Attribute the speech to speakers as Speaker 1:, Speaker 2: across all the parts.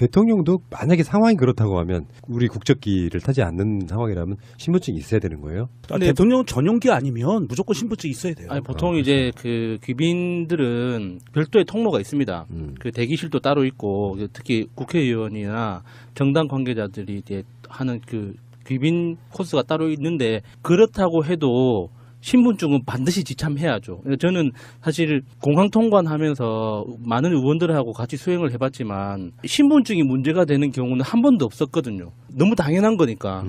Speaker 1: 대통령도 만약에 상황이 그렇다고 하면 우리 국적기를 타지 않는 상황이라면 신분증이 있어야 되는 거예요?
Speaker 2: 대통령 전용기 아니면 무조건 신분증이 있어야 돼요.
Speaker 3: 아니, 보통 이제 그 귀빈들은 별도의 통로가 있습니다. 그 대기실도 따로 있고 특히 국회의원이나 정당 관계자들이 이제 하는 그 귀빈 코스가 따로 있는데 그렇다고 해도 신분증은 반드시 지참해야죠. 저는 사실 공항 통관하면서 많은 의원들하고 같이 수행을 해봤지만 신분증이 문제가 되는 경우는 한 번도 없었거든요. 너무 당연한 거니까.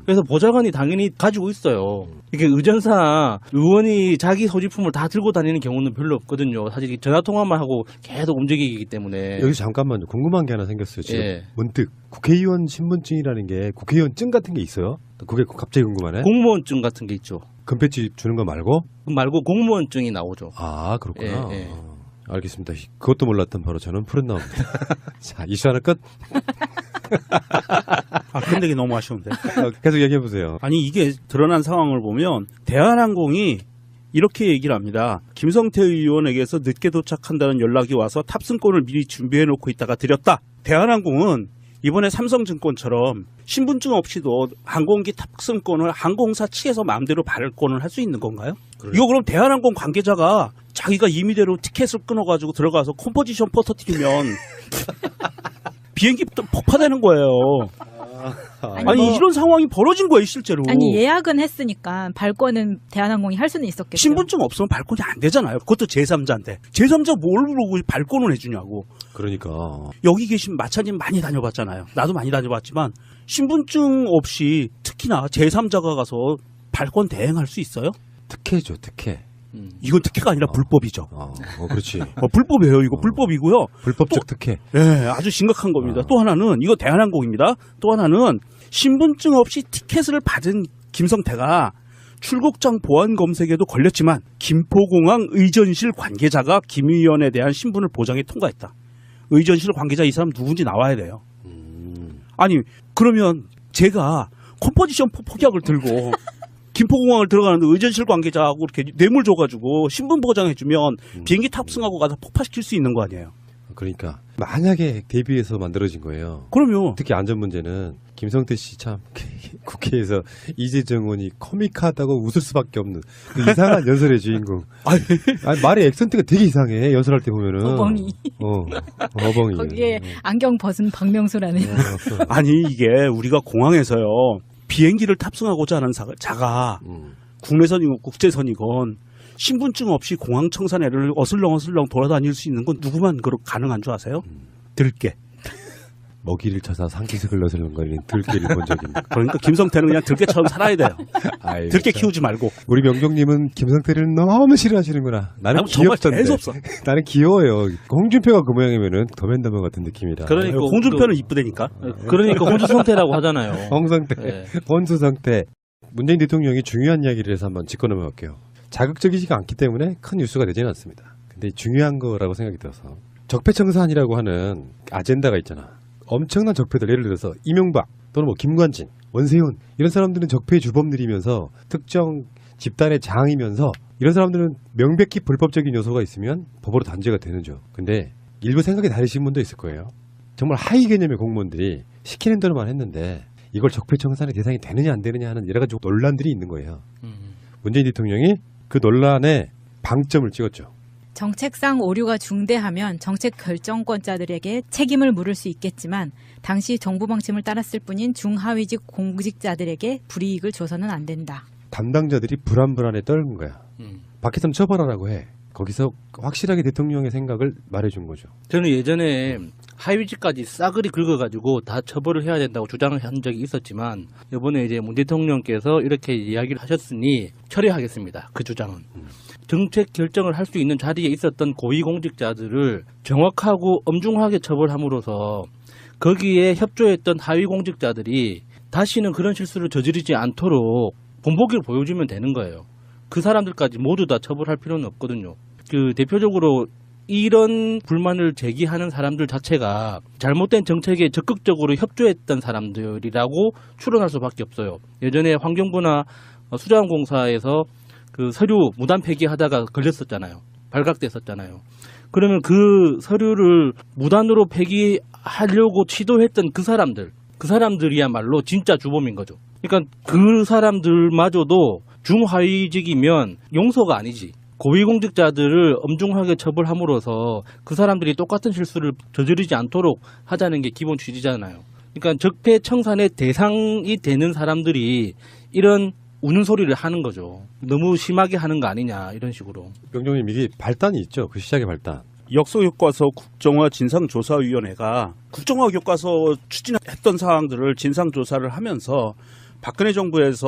Speaker 3: 그래서 보좌관이 당연히 가지고 있어요. 이게 의전사 의원이 자기 소지품을 다 들고 다니는 경우는 별로 없거든요. 사실 전화 통화만 하고 계속 움직이기 때문에.
Speaker 1: 여기서 잠깐만요. 궁금한 게 하나 생겼어요. 지금
Speaker 3: 예.
Speaker 1: 문득 국회의원 신분증이라는 게 국회의원 증 같은 게 있어요? 그게 갑자기 궁금하네.
Speaker 3: 공무원증 같은 게 있죠.
Speaker 1: 금배지 주는 거 말고?
Speaker 3: 그 말고 공무원증이 나오죠.
Speaker 1: 아, 그렇구나.
Speaker 3: 예, 예.
Speaker 1: 알겠습니다. 그것도 몰랐던 바로 저는 푸른 나옵니다. 자, 이슈 하나 끝.
Speaker 2: 아, 근데 이게 너무 아쉬운데.
Speaker 1: 계속 얘기해 보세요.
Speaker 2: 아니, 이게 드러난 상황을 보면 대한항공이 이렇게 얘기를 합니다. 김성태 의원에게서 늦게 도착한다는 연락이 와서 탑승권을 미리 준비해 놓고 있다가 드렸다. 대한항공은 이번에 삼성증권처럼 신분증 없이도 항공기 탑승권을 항공사 측에서 마음대로 발권을 할 수 있는 건가요? 그래요. 이거 그럼 대한항공 관계자가 자기가 임의대로 티켓을 끊어가지고 들어가서 컴포지션 포 터뜨리면 비행기 폭파되는 거예요. 아니
Speaker 4: 뭐,
Speaker 2: 이런 상황이 벌어진 거예요 실제로.
Speaker 4: 아니 예약은 했으니까 발권은 대한항공이 할 수는 있었겠죠.
Speaker 2: 신분증 없으면 발권이 안 되잖아요. 그것도 제3자인데. 제3자 뭘 보고 발권을 해주냐고.
Speaker 1: 그러니까.
Speaker 2: 여기 계신 마차님 많이 다녀봤잖아요. 나도 많이 다녀봤지만 신분증 없이 특히나 제3자가 가서 발권 대행할 수 있어요?
Speaker 1: 특혜죠, 특혜.
Speaker 2: 이건 특혜가 아니라 불법이죠.
Speaker 1: 그렇지.
Speaker 2: 불법이에요. 이거 불법이고요.
Speaker 1: 불법적 특혜.
Speaker 2: 예, 아주 심각한 겁니다. 또 하나는 이거 대한항공입니다. 또 하나는 신분증 없이 티켓을 받은 김성태가 출국장 보안 검색에도 걸렸지만 김포공항 의전실 관계자가 김 의원에 대한 신분을 보장해 통과했다. 의전실 관계자 이 사람 누군지 나와야 돼요. 아니 그러면 제가 컴포지션 폭약을 들고 김포공항을 들어가는데 의전실 관계자하고 이렇게 뇌물 줘가지고 신분 보장해주면 비행기 탑승하고 가서 폭파시킬 수 있는 거 아니에요.
Speaker 1: 그러니까 만약에 대비해서 만들어진 거예요.
Speaker 2: 그럼요.
Speaker 1: 특히 안전 문제는 김성태 씨 참 국회에서 이재정 의원이 코믹하다고 웃을 수밖에 없는 그 이상한 연설의 주인공. 아니, 말의 액센트가 되게 이상해. 연설할 때 보면은.
Speaker 4: 어벙이.
Speaker 1: 어벙이.
Speaker 4: 거기에 안경 벗은 박명수라는.
Speaker 2: 아니 이게 우리가 공항에서요. 비행기를 탑승하고자 하는 자가 국내선이건 국제선이건 신분증 없이 공항 청산회를 어슬렁어슬렁 돌아다닐 수 있는 건 누구만 가능한 줄 아세요? 들깨.
Speaker 1: 먹이를 쳐서 상기색을 넣으슬렁거리는 들깨를 본 적이 있는데.
Speaker 2: 그러니까 김성태는 그냥 들깨처럼 살아야 돼요. 들깨 키우지 말고.
Speaker 1: 우리 명종님은 김성태를 너무 싫어하시는구나. 나는 귀엽던데.
Speaker 2: 재수없어.
Speaker 1: 나는 귀여워요. 홍준표가 그 모양이면은 더맨더맨 같은 느낌이라.
Speaker 3: 그러니까
Speaker 2: 홍준표는 이쁘다니까.
Speaker 3: 그러니까 혼주성태라고 하잖아요.
Speaker 1: 홍성태,
Speaker 3: 네.
Speaker 1: 혼수성태. 문재인 대통령이 중요한 이야기를 해서 한번 짚고 넘어갈게요. 자극적이지가 않기 때문에 큰 뉴스가 되지는 않습니다. 근데 중요한 거라고 생각이 들어서 적폐청산이라고 하는 아젠다가 있잖아. 엄청난 적폐들, 예를 들어서 이명박 또는 뭐 김관진, 원세훈 이런 사람들은 적폐의 주범들이면서 특정 집단의 장이면서 이런 사람들은 명백히 불법적인 요소가 있으면 법으로 단죄가 되는죠. 근데 일부 생각이 다르신 분도 있을 거예요. 정말 하위 개념의 공무원들이 시키는 대로만 했는데 이걸 적폐청산의 대상이 되느냐 안 되느냐 하는 여러 가지 논란들이 있는 거예요. 문재인 대통령이 그 논란에 방점을 찍었죠.
Speaker 4: 정책상 오류가 중대하면 정책 결정권자들에게 책임을 물을 수 있겠지만 당시 정부 방침을 따랐을 뿐인 중하위직 공직자들에게 불이익을 줘서는 안 된다.
Speaker 1: 담당자들이 불안불안에 떨는 거야. 밖에서 처벌하라고 해. 거기서 확실하게 대통령의 생각을 말해준 거죠.
Speaker 3: 저는 예전에 하위직까지 싸그리 긁어가지고 다 처벌을 해야 된다고 주장을 한 적이 있었지만 이번에 이제 문 대통령께서 이렇게 이야기를 하셨으니 철회하겠습니다. 그 주장은. 정책 결정을 할 수 있는 자리에 있었던 고위공직자들을 정확하고 엄중하게 처벌함으로써 거기에 협조했던 하위공직자들이 다시는 그런 실수를 저지르지 않도록 본보기를 보여주면 되는 거예요. 그 사람들까지 모두 다 처벌할 필요는 없거든요. 그 대표적으로 이런 불만을 제기하는 사람들 자체가 잘못된 정책에 적극적으로 협조했던 사람들이라고 추론할 수밖에 없어요. 예전에 환경부나 수자원공사에서 그 서류 무단 폐기하다가 걸렸었잖아요. 발각됐었잖아요. 그러면 그 서류를 무단으로 폐기한 하려고 시도했던 그 사람들이야말로 진짜 주범인 거죠. 그러니까 그 사람들마저도 중하위직이면 용서가 아니지. 고위공직자들을 엄중하게 처벌함으로써 그 사람들이 똑같은 실수를 저지르지 않도록 하자는 게 기본 취지잖아요. 그러니까 적폐청산의 대상이 되는 사람들이 이런 우는 소리를 하는 거죠. 너무 심하게 하는 거 아니냐 이런 식으로.
Speaker 1: 명정님 이게 발단이 있죠. 그 시작의 발단.
Speaker 2: 역사교과서 국정화 진상조사위원회가 국정화 교과서 추진했던 사항들을 진상조사를 하면서 박근혜 정부에서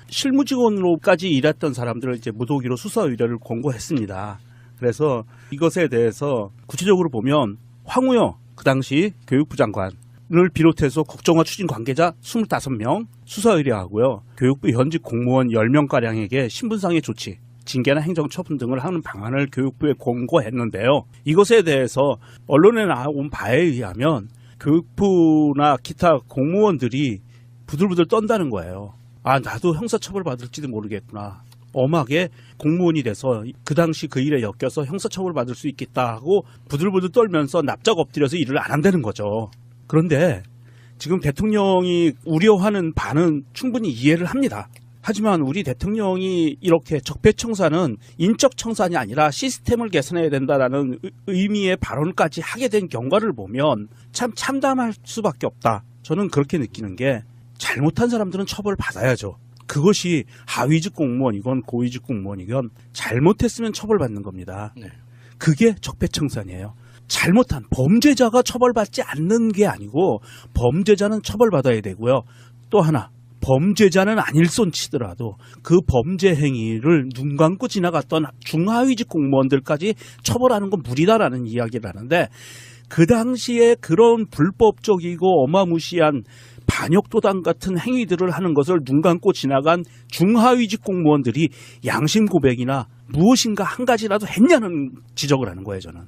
Speaker 2: 실무직원으로까지 일했던 사람들을 이제 무도기로 수사 의뢰를 권고했습니다. 그래서 이것에 대해서 구체적으로 보면 황우여 그 당시 교육부 장관을 비롯해서 국정화 추진 관계자 25명 수사 의뢰하고요. 교육부 현직 공무원 10명가량에게 신분상의 조치, 징계나 행정처분 등을 하는 방안을 교육부에 권고했는데요. 이것에 대해서 언론에 나온 바에 의하면 교육부나 기타 공무원들이 부들부들 떤다는 거예요. 아, 나도 형사처벌 받을지도 모르겠구나. 엄하게 공무원이 돼서 그 당시 그 일에 엮여서 형사처벌 받을 수 있겠다 하고 부들부들 떨면서 납작 엎드려서 일을 안 한다는 거죠. 그런데 지금 대통령이 우려하는 바는 충분히 이해를 합니다. 하지만 우리 대통령이 이렇게 적폐청산은 인적 청산이 아니라 시스템을 개선해야 된다라는 의미의 발언까지 하게 된 경과를 보면 참 참담할 수밖에 없다. 저는 그렇게 느끼는 게 잘못한 사람들은 처벌받아야죠. 그것이 하위직 공무원이건 고위직 공무원이건 잘못했으면 처벌받는 겁니다.
Speaker 3: 네.
Speaker 2: 그게 적폐청산이에요. 잘못한 범죄자가 처벌받지 않는 게 아니고 범죄자는 처벌받아야 되고요. 또 하나 범죄자는 아닐손 치더라도 그 범죄 행위를 눈 감고 지나갔던 중하위직 공무원들까지 처벌하는 건 무리다라는 이야기를 하는데 그 당시에 그런 불법적이고 어마무시한 반역도당 같은 행위들을 하는 것을 눈 감고 지나간 중하위직 공무원들이 양심 고백이나 무엇인가 한 가지라도 했냐는 지적을 하는 거예요. 저는.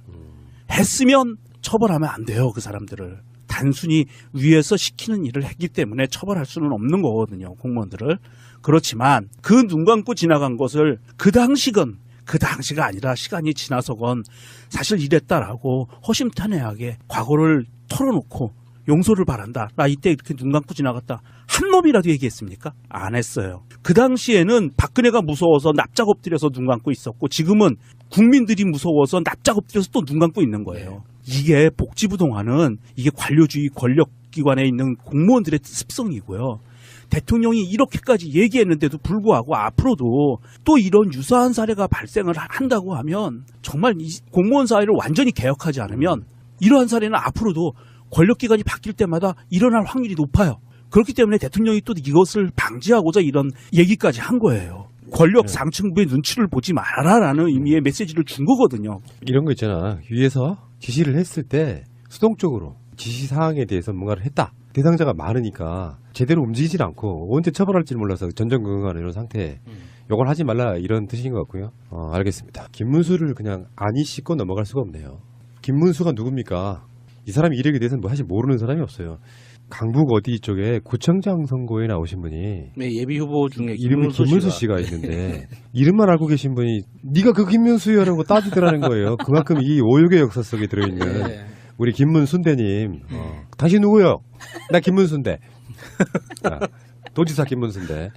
Speaker 2: 했으면 처벌하면 안 돼요. 그 사람들을. 단순히 위에서 시키는 일을 했기 때문에 처벌할 수는 없는 거거든요. 공무원들을. 그렇지만 그 눈 감고 지나간 것을 그 당시가 아니라 시간이 지나서건 사실 이랬다라고 허심탄회하게 과거를 털어놓고 용서를 바란다. 나 이때 이렇게 눈 감고 지나갔다. 한 놈이라도 얘기했습니까? 안 했어요. 그 당시에는 박근혜가 무서워서 납작 엎드려서 눈 감고 있었고 지금은 국민들이 무서워서 납작 엎드려서 또 눈 감고 있는 거예요. 이게 복지부동화는 이게 관료주의 권력기관에 있는 공무원들의 습성이고요. 대통령이 이렇게까지 얘기했는데도 불구하고 앞으로도 또 이런 유사한 사례가 발생을 한다고 하면 정말 이 공무원 사회를 완전히 개혁하지 않으면 이러한 사례는 앞으로도 권력기관이 바뀔 때마다 일어날 확률이 높아요. 그렇기 때문에 대통령이 또 이것을 방지하고자 이런 얘기까지 한 거예요. 권력 상층부의 눈치를 보지 말아라라는 의미의 메시지를 준 거거든요.
Speaker 1: 이런 거 있잖아. 위에서 지시를 했을 때 수동적으로 지시 사항에 대해서 뭔가를 했다. 대상자가 많으니까 제대로 움직이질 않고 언제 처벌할지 몰라서 전전긍긍하는 이런 상태. 이걸 하지 말라 이런 뜻인 것 같고요. 알겠습니다. 김문수를 그냥 아니 씻고 넘어갈 수가 없네요. 김문수가 누굽니까? 이 사람 이력에 대해서는 뭐 사실 모르는 사람이 없어요. 강북 어디 쪽에 구청장 선거에 나오신 분이
Speaker 3: 네, 예비 후보 중에
Speaker 1: 이름이 김문수 씨가 있는데 이름만 알고 계신 분이 네가 그 김문수여라고 따지더라는 거예요. 그만큼 이 오육의 역사 속에 들어있는
Speaker 3: 네.
Speaker 1: 우리 김문순대님. 당신 누구요? 나 김문순대. 도지사 김문순대.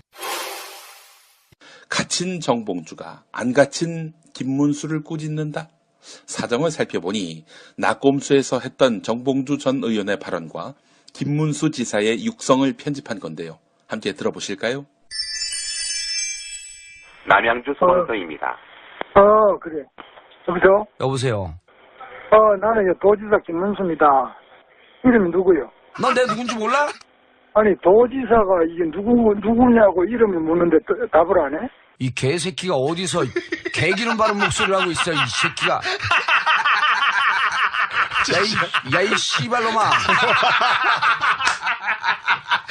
Speaker 5: 갇힌 정봉주가 안 갇힌 김문수를 꾸짖는다. 사정을 살펴보니 낙곰수에서 했던 정봉주 전 의원의 발언과 김문수 지사의 육성을 편집한 건데요. 함께 들어보실까요?
Speaker 6: 남양주 서원성입니다.
Speaker 7: 그래. 여보세요?
Speaker 8: 여보세요.
Speaker 7: 나는 도지사 김문수입니다. 이름이 누구요?
Speaker 8: 너 내 누군지 몰라?
Speaker 7: 아니, 도지사가 이게 누구냐고 이름을 묻는데 답을 안 해?
Speaker 8: 이 개새끼가 어디서 개기름 바른 목소리를 하고 있어, 이 새끼가. 야, 이 씨발놈아.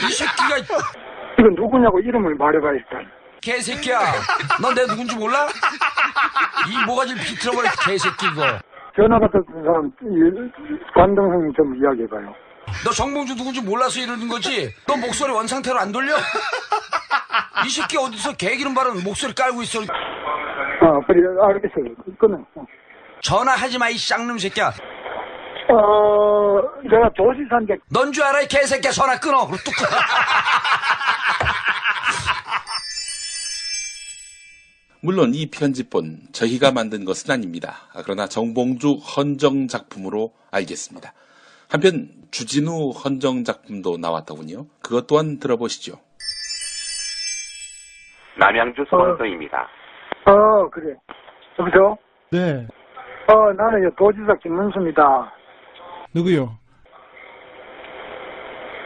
Speaker 8: 이 새끼가.
Speaker 7: 이건 누구냐고 이름을 말해봐, 일단.
Speaker 8: 개새끼야. 너 내 누군지 몰라? 이 모가지를 비틀어버려, 개새끼 이거.
Speaker 7: 전화 받았던 사람, 관동생 좀 이야기해봐요.
Speaker 8: 너 정봉주 누군지 몰라서 이러는 거지? 너 목소리 원상태로 안 돌려? 이 새끼 어디서 개기름 바른 목소리 깔고 있어.
Speaker 7: 그래, 알겠어요. 끊어.
Speaker 8: 전화하지 마, 이 쌍놈 새끼야.
Speaker 7: 내가 도지사인데
Speaker 8: 넌 줄 알아 이 개새끼야. 전화 끊어. 그리고 뚝 끊어.
Speaker 5: 물론 이 편집본 저희가 만든 것은 아닙니다. 그러나 정봉주 헌정 작품으로 알겠습니다. 한편 주진우 헌정 작품도 나왔더군요. 그것 또한 들어보시죠.
Speaker 6: 남양주 소방서입니다.
Speaker 7: 그래. 여보세요?
Speaker 9: 네.
Speaker 7: 나는 도지사 김문수입니다.
Speaker 9: 누구요?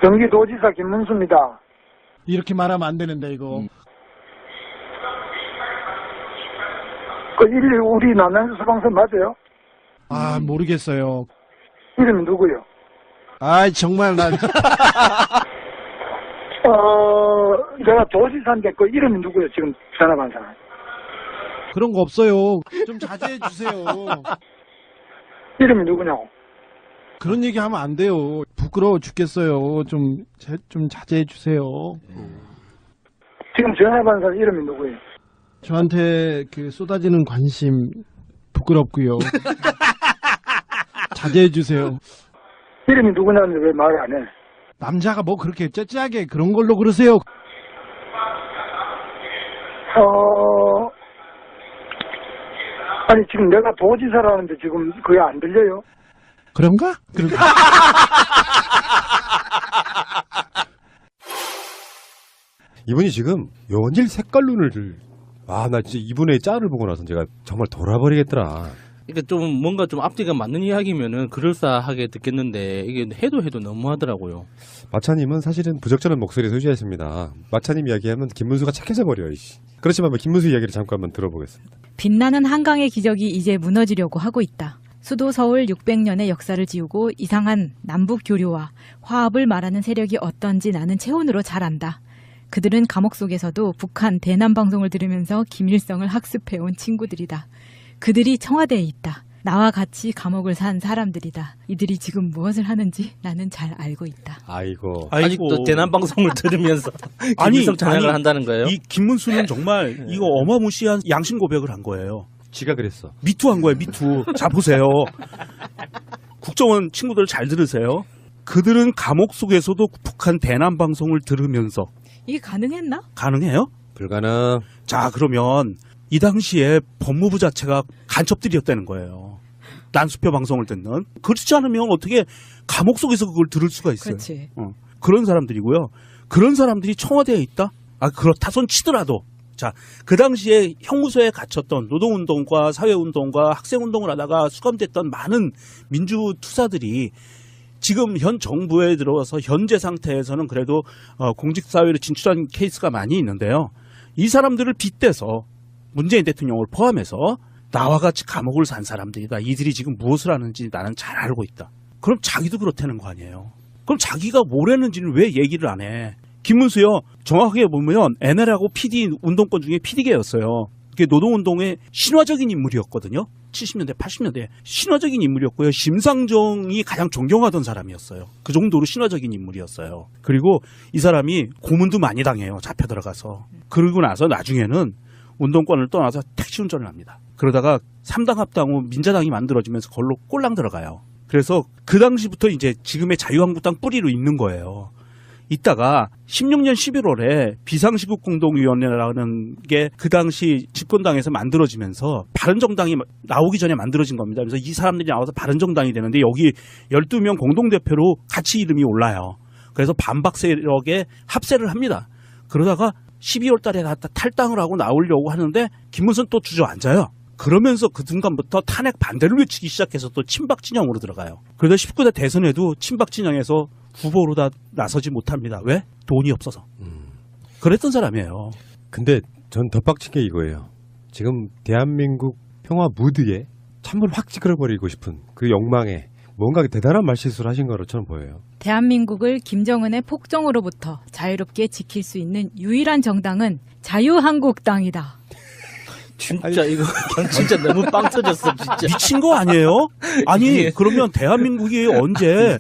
Speaker 7: 경기도지사 김문수입니다.
Speaker 9: 이렇게 말하면 안 되는데 이거.
Speaker 7: 우리 남양주 소방서 맞아요?
Speaker 9: 아 모르겠어요.
Speaker 7: 이름이 누구요?
Speaker 9: 아 정말 난.
Speaker 7: 내가 도지사인데 그 이름이 누구요? 지금 전화 받은 사람.
Speaker 9: 그런 거 없어요. 좀 자제해 주세요.
Speaker 7: 이름이 누구냐고?
Speaker 9: 그런 얘기 하면 안 돼요. 부끄러워 죽겠어요. 좀 자제해 주세요.
Speaker 7: 지금 전화 받은 사람 이름이 누구예요?
Speaker 9: 저한테 그 쏟아지는 관심 부끄럽고요. 자제해 주세요.
Speaker 7: 이름이 누구냐는데 왜 말을 안 해?
Speaker 9: 남자가 뭐 그렇게 째째하게 그런 걸로 그러세요?
Speaker 7: 아니 지금 내가 도지사라는데 지금 그게 안 들려요?
Speaker 9: 그런가?
Speaker 1: 이분이 지금 연일 색깔론을 나 진짜 이분의 짤을 보고 나서 제가 정말 돌아버리겠더라.
Speaker 3: 그러니까 좀 뭔가 좀 앞뒤가 맞는 이야기면은 그럴싸하게 듣겠는데 이게 해도 너무하더라고요.
Speaker 1: 마차님은 사실은 부적절한 목소리 소유자였습니다. 마차님 이야기하면 김문수가 착해져 버려요. 그렇지만 김문수 이야기를 잠깐만 들어보겠습니다.
Speaker 4: 빛나는 한강의 기적이 이제 무너지려고 하고 있다. 수도 서울 600년의 역사를 지우고 이상한 남북 교류와 화합을 말하는 세력이 어떤지 나는 체온으로 잘 안다. 그들은 감옥 속에서도 북한 대남 방송을 들으면서 김일성을 학습해온 친구들이다. 그들이 청와대에 있다. 나와 같이 감옥을 산 사람들이다. 이들이 지금 무엇을 하는지 나는 잘 알고 있다.
Speaker 3: 아직도 대남 방송을 들으면서 김일성 찬양을 한다는 거예요?
Speaker 2: 이 김문수는 정말 이거 어마무시한 양심 고백을 한 거예요.
Speaker 1: 지가 그랬어.
Speaker 2: 미투한 거예요. 미투. 자 보세요. 국정원 친구들 잘 들으세요. 그들은 감옥 속에서도 북한 대남 방송을 들으면서
Speaker 4: 이게 가능했나?
Speaker 2: 가능해요?
Speaker 1: 불가능.
Speaker 2: 자 그러면 이 당시에 법무부 자체가 간첩들이었다는 거예요. 난수표 방송을 듣는. 그렇지 않으면 어떻게 감옥 속에서 그걸 들을 수가 있어요.
Speaker 4: 그렇지.
Speaker 2: 그런 사람들이고요. 그런 사람들이 청와대에 있다? 그렇다 손 치더라도. 자, 그 당시에 형무소에 갇혔던 노동운동과 사회운동과 학생운동을 하다가 수감됐던 많은 민주투사들이 지금 현 정부에 들어와서 현재 상태에서는 그래도 공직사회로 진출한 케이스가 많이 있는데요. 이 사람들을 빗대서 문재인 대통령을 포함해서 나와 같이 감옥을 산 사람들이다. 이들이 지금 무엇을 하는지 나는 잘 알고 있다. 그럼 자기도 그렇다는 거 아니에요. 그럼 자기가 뭘 했는지는 왜 얘기를 안 해? 김문수요. 정확하게 보면 NL하고 PD 운동권 중에 PD계였어요. 그게 노동운동의 신화적인 인물이었거든요. 70년대, 80년대 신화적인 인물이었고요. 심상정이 가장 존경하던 사람이었어요. 그 정도로 신화적인 인물이었어요. 그리고 이 사람이 고문도 많이 당해요. 잡혀 들어가서. 그러고 나서 나중에는 운동권을 떠나서 택시 운전을 합니다. 그러다가 3당 합당 후 민자당이 만들어지면서 그걸로 꼴랑 들어가요. 그래서 그 당시부터 이제 지금의 자유한국당 뿌리로 있는 거예요. 이따가 16년 11월에 비상시국공동위원회라는 게 그 당시 집권당에서 만들어지면서 바른정당이 나오기 전에 만들어진 겁니다. 그래서 이 사람들이 나와서 바른정당이 되는데 여기 12명 공동대표로 같이 이름이 올라요. 그래서 반박 세력에 합세를 합니다. 그러다가 12월 달에 다 탈당을 하고 나오려고 하는데 김문수는 또 주저앉아요. 그러면서 그 순간부터 탄핵 반대를 외치기 시작해서 또 친박 진영으로 들어가요. 그러다 19대 대선에도 친박 진영에서 후보로 다 나서지 못합니다. 왜? 돈이 없어서. 그랬던 사람이에요.
Speaker 1: 근데 전 더 빡친 게 이거예요. 지금 대한민국 평화 무드에 찬물 확 찌그러버리고 싶은 그 욕망에 뭔가 대단한 말실수를 하신 것처럼 보여요.
Speaker 4: 대한민국을 김정은의 폭정으로부터 자유롭게 지킬 수 있는 유일한 정당은 자유한국당이다.
Speaker 3: 진짜 이거 진짜 너무 빵 터졌어 진짜.
Speaker 2: 미친 거 아니에요? 아니 그러면 대한민국이 언제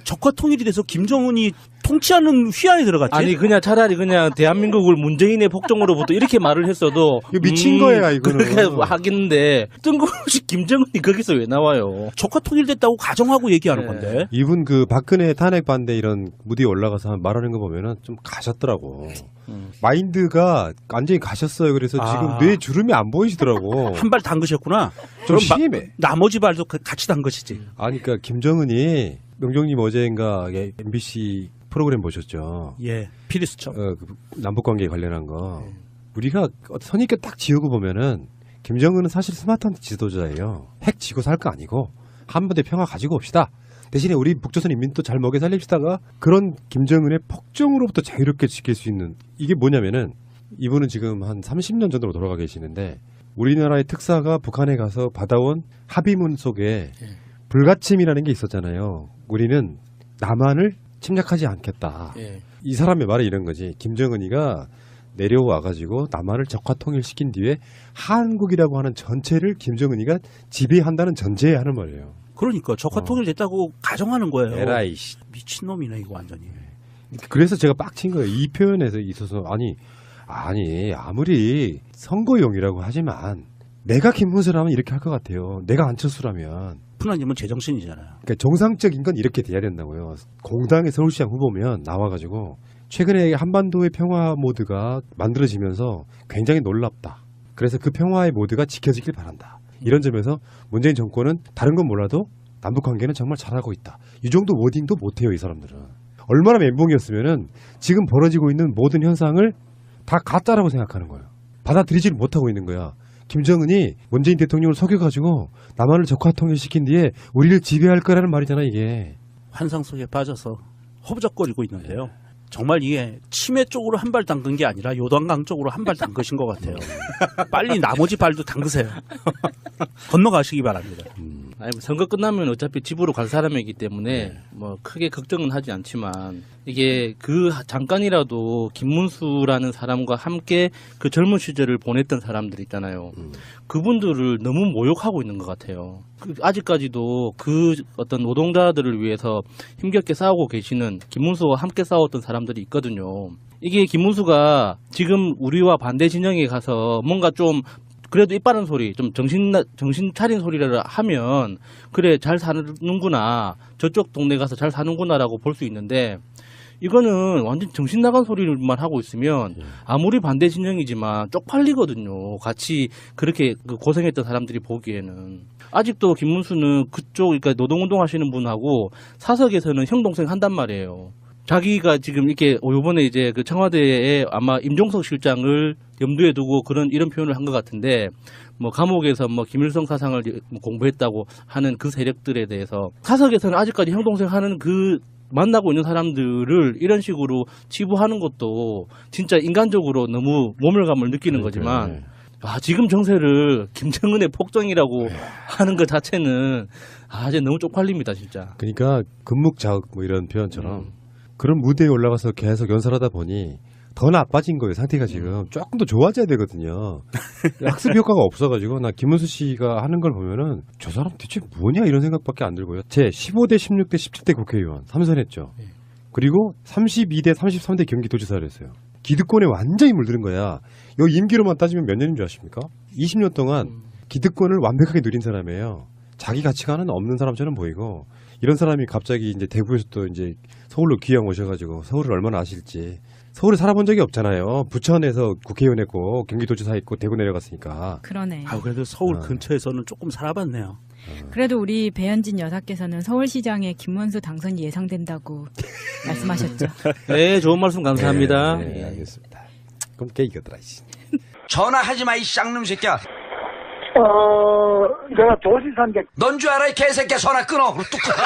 Speaker 2: 적화 통일이 돼서 김정은이 통치하는 휘하에 들어갔지.
Speaker 3: 아니 그냥 차라리 그냥 대한민국을 문재인의 폭정으로부터 이렇게 말을 했어도
Speaker 1: 이거 미친 거야, 이거는.
Speaker 3: 그렇게 하겠는데 뜬금없이 김정은이 거기서 왜 나와요?
Speaker 2: 조카 통일됐다고 가정하고 얘기하는
Speaker 3: 네.
Speaker 2: 건데.
Speaker 1: 이분 그 박근혜 탄핵 반대 이런 무대에 올라가서 말하는 거 보면은 좀 가셨더라고. 마인드가 완전히 가셨어요. 그래서 지금 뇌 주름이 안 보이시더라고.
Speaker 2: 한 발 담그셨구나.
Speaker 1: 좀
Speaker 2: 그럼
Speaker 1: 심해.
Speaker 2: 나머지 발도 같이 담그시지.
Speaker 1: 아니, 그러니까 김정은이 명종님 어제인가 MBC 프로그램 보셨죠?
Speaker 2: 예, 피리스첩.
Speaker 1: 그 남북관계 관련한 거. 우리가 선입견 딱 지우고 보면은 김정은은 사실 스마트한 지도자예요. 핵 지고 살 거 아니고 한반도의 평화 가지고 옵시다. 대신에 우리 북조선 인민도 잘 먹여 살립시다가 그런 김정은의 폭정으로부터 자유롭게 지킬 수 있는 이게 뭐냐면은 이분은 지금 한 30년 전으로 돌아가 계시는데 우리나라의 특사가 북한에 가서 받아온 합의문 속에 불가침이라는 게 있었잖아요. 우리는 남한을 침략하지 않겠다.
Speaker 3: 예.
Speaker 1: 이 사람의 말이 이런 거지. 김정은이가 내려와가지고 남한을 적화 통일시킨 뒤에 한국이라고 하는 전체를 김정은이가 지배한다는 전제에 하는 말이에요.
Speaker 2: 그러니까 적화 통일됐다고 가정하는 거예요.
Speaker 1: 에라이.
Speaker 2: 미친놈이네 이거 완전히.
Speaker 1: 그래서 제가 빡친 거예요. 이 표현에서 있어서 아니 아무리 선거용이라고 하지만 내가 김문수라면 이렇게 할 것 같아요. 내가 안철수라면.
Speaker 2: 푸나님은 제정신이잖아요.
Speaker 1: 그러니까 정상적인 건 이렇게 돼야 된다고요. 공당의 서울시장 후보면 나와가지고 최근에 한반도의 평화 모드가 만들어지면서 굉장히 놀랍다. 그래서 그 평화의 모드가 지켜지길 바란다. 이런 점에서 문재인 정권은 다른 건 몰라도 남북관계는 정말 잘하고 있다. 이 정도 워딩도 못해요, 이 사람들은. 얼마나 멘붕이었으면은 지금 벌어지고 있는 모든 현상을 다 가짜라고 생각하는 거예요. 받아들이지를 못하고 있는 거야. 김정은이 문재인 대통령을 속여가지고 남한을 적화 통일시킨 뒤에 우리를 지배할 거라는 말이잖아, 이게.
Speaker 2: 환상 속에 빠져서 허부적거리고 있는데요. 정말 이게 치매 쪽으로 한 발 담근 게 아니라 요단강 쪽으로 한 발 담그신 것 같아요. 빨리 나머지 발도 담그세요. 건너가시기 바랍니다.
Speaker 3: 아니 뭐 선거 끝나면 어차피 집으로 갈 사람이기 때문에 뭐 크게 걱정은 하지 않지만 이게 그 잠깐이라도 김문수라는 사람과 함께 그 젊은 시절을 보냈던 사람들 있잖아요. 그분들을 너무 모욕하고 있는 것 같아요. 아직까지도 그 어떤 노동자들을 위해서 힘겹게 싸우고 계시는 김문수와 함께 싸웠던 사람들이 있거든요. 이게 김문수가 지금 우리와 반대 진영에 가서 뭔가 좀 그래도 이빠른 소리, 좀 정신 차린 소리를 하면 그래 잘 사는구나, 저쪽 동네 가서 잘 사는구나라고 볼 수 있는데 이거는 완전 정신 나간 소리만 하고 있으면 아무리 반대 진영이지만 쪽팔리거든요. 같이 그렇게 고생했던 사람들이 보기에는. 아직도 김문수는 그쪽, 그러니까 노동운동 하시는 분하고 사석에서는 형 동생 한단 말이에요. 자기가 지금 이렇게 요번에 이제 그 청와대에 아마 임종석 실장을 염두에 두고 이런 표현을 한 것 같은데, 뭐 감옥에서 뭐 김일성 사상을 공부했다고 하는 그 세력들에 대해서 사석에서는 아직까지 형 동생 하는 그 만나고 있는 사람들을 이런 식으로 치부하는 것도 진짜 인간적으로 너무 모멸감을 느끼는 거지만, 지금 정세를 김정은의 폭정이라고 하는 것 자체는 이제 너무 쪽팔립니다, 진짜.
Speaker 1: 그러니까 금묵자흑 뭐 이런 표현처럼 그런 무대에 올라가서 계속 연설하다 보니 더 나빠진 거예요. 상태가 지금 조금 더 좋아져야 되거든요. 학습 효과가 없어가지고 나 김문수 씨가 하는 걸 보면은 저 사람 대체 뭐냐 이런 생각밖에 안 들고요. 제 15대, 16대, 17대 국회의원 3선했죠. 그리고 32대, 33대 경기도지사를 했어요. 기득권에 완전히 물드는 거야. 요 임기로만 따지면 몇 년인 줄 아십니까? 20년 동안 기득권을 완벽하게 누린 사람이에요. 자기 가치관은 없는 사람처럼 보이고, 이런 사람이 갑자기 이제 대구에서 또 이제 서울로 귀양 오셔가지고 서울을 얼마나 아실지. 서울에 살아본 적이 없잖아요. 부천에서 국회의원 했고 경기도지사 했고 대구 내려갔으니까.
Speaker 4: 그러네.
Speaker 2: 그래도 서울 근처에서는 조금 살아봤네요.
Speaker 4: 그래도 우리 배현진 여사께서는 서울시장에 김문수 당선이 예상된다고 말씀하셨죠.
Speaker 3: 네, 좋은 말씀 감사합니다.
Speaker 1: 네, 알겠습니다. 그럼 깨이거더라.
Speaker 8: 전화하지 마, 이 쌍놈 새끼야.
Speaker 7: 내가 도지사인데.
Speaker 8: 넌 줄 알아, 이 개새끼야. 전화 끊어. 그리고 뚝 끊어.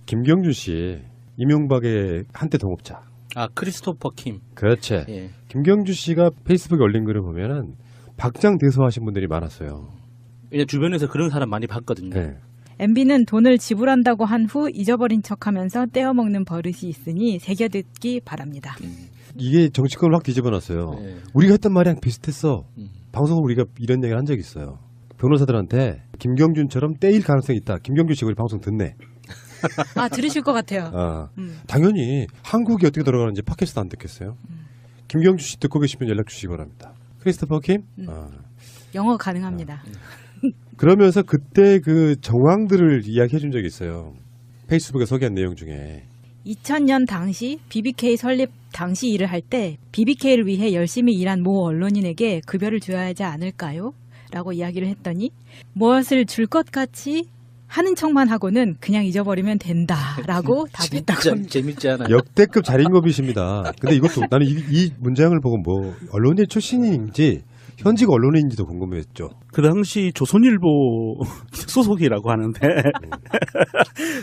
Speaker 1: 김경준 씨, 이명박의 한때 동업자.
Speaker 3: 크리스토퍼 킴.
Speaker 1: 그렇지.
Speaker 3: 예.
Speaker 1: 김경준 씨가 페이스북에 올린 글을 보면은 박장대소하신 분들이 많았어요.
Speaker 3: 왜냐 주변에서 그런 사람 많이 봤거든요.
Speaker 1: 네.
Speaker 4: MB는 돈을 지불한다고 한 후 잊어버린 척하면서 떼어먹는 버릇이 있으니 새겨듣기 바랍니다.
Speaker 1: 이게 정치권을 확 뒤집어놨어요.
Speaker 3: 네.
Speaker 1: 우리가 했던 말이랑 비슷했어. 방송을 우리가 이런 얘기를 한 적이 있어요. 변호사들한테 김경준처럼 떼일 가능성이 있다. 김경준 씨가 우리 방송 듣네.
Speaker 4: 아, 들으실 것 같아요.
Speaker 1: 당연히 한국이 어떻게 돌아가는지 팟캐스트 안 듣겠어요? 김경준 씨 듣고 계시면 연락 주시기 바랍니다. 크리스토퍼 킴?
Speaker 4: 영어 가능합니다.
Speaker 1: 그러면서 그때 그 정황들을 이야기해 준 적이 있어요. 페이스북에 소개한 내용 중에.
Speaker 4: 2000년 당시 BBK 설립 당시 일을 할 때 BBK를 위해 열심히 일한 모 언론인에게 급여를 줘야 하지 않을까요? 라고 이야기를 했더니 무엇을 줄 것 같이 하는 척만 하고는 그냥 잊어버리면 된다라고 답했다고 합니다.
Speaker 3: 재밌지 않아요?
Speaker 1: 역대급 자린고비십니다. 근데 이것도 나는 이 문장을 보고 뭐 언론인 출신인지 현직 언론인인지도 궁금했죠.
Speaker 2: 그 당시 조선일보 소속이라고 하는데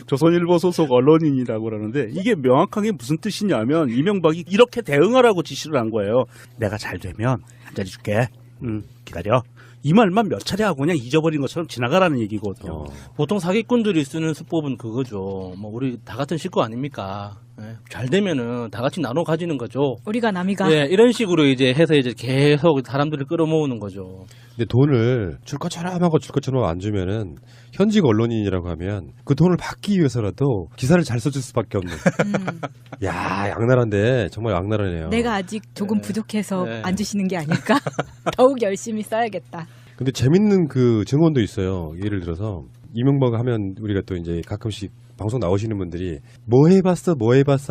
Speaker 2: 조선일보 소속 언론인이라고 그러는데 이게 명확하게 무슨 뜻이냐면 이명박이 이렇게 대응하라고 지시를 한 거예요. 내가 잘 되면 한 자리 줄게. 기다려. 이 말만 몇 차례 하고 그냥 잊어버린 것처럼 지나가라는 얘기거든요.
Speaker 3: 보통 사기꾼들이 쓰는 수법은 그거죠. 뭐 우리 다 같은 식구 아닙니까? 예, 잘 되면은 다 같이 나눠 가지는 거죠.
Speaker 4: 우리가 남이가.
Speaker 3: 예, 이런 식으로 이제 해서 이제 계속 사람들을 끌어모으는 거죠.
Speaker 1: 근데 돈을 줄 것처럼 하고 줄 것처럼 안 주면은 현직 언론인이라고 하면 그 돈을 받기 위해서라도 기사를 잘 써줄 수밖에 없는. 야, 악랄한데 정말 악랄하네요.
Speaker 4: 내가 아직 조금 부족해서
Speaker 3: 네.
Speaker 4: 안 주시는 게 아닐까? 더욱 열심히 써야겠다.
Speaker 1: 근데 재밌는 그 증언도 있어요. 예를 들어서 이명박 하면 우리가 또 이제 가끔씩 방송 나오시는 분들이 뭐 해봤어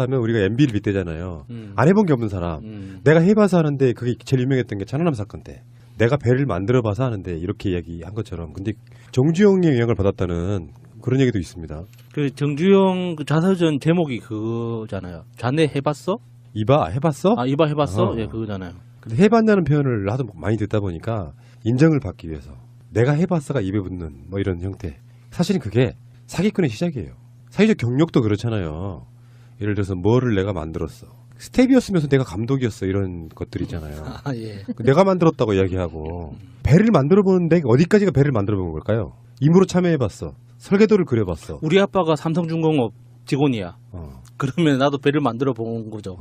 Speaker 1: 하면 우리가 MB를 빗대잖아요. 안 해본 게 없는 사람. 내가 해봐서 하는데 그게 제일 유명했던 게 천안함 사건 때. 내가 배를 만들어봐서 하는데 이렇게 이야기한 것처럼. 근데 정주영의 영향을 받았다는 그런 얘기도 있습니다.
Speaker 3: 그 정주영 그 자서전 제목이 그거잖아요. 자네 해봤어?
Speaker 1: 이봐 해봤어?
Speaker 3: 아, 이봐 해봤어? 예, 그거잖아요.
Speaker 1: 근데 해봤냐는 표현을 하도 많이 듣다 보니까 인정을 받기 위해서 내가 해봤어가 입에 붙는 뭐 이런 형태. 사실은 그게 사기꾼의 시작이에요. 사회적 경력도 그렇잖아요. 예를 들어서 뭐를 내가 만들었어. 스텝이었으면서 내가 감독이었어. 이런 것들이잖아요.
Speaker 3: 아, 예.
Speaker 1: 내가 만들었다고 이야기하고 배를 만들어 보는데 어디까지가 배를 만들어 본 걸까요? 임으로 참여해봤어. 설계도를 그려봤어.
Speaker 3: 우리 아빠가 삼성중공업 직원이야. 그러면 나도 배를 만들어 본 거죠.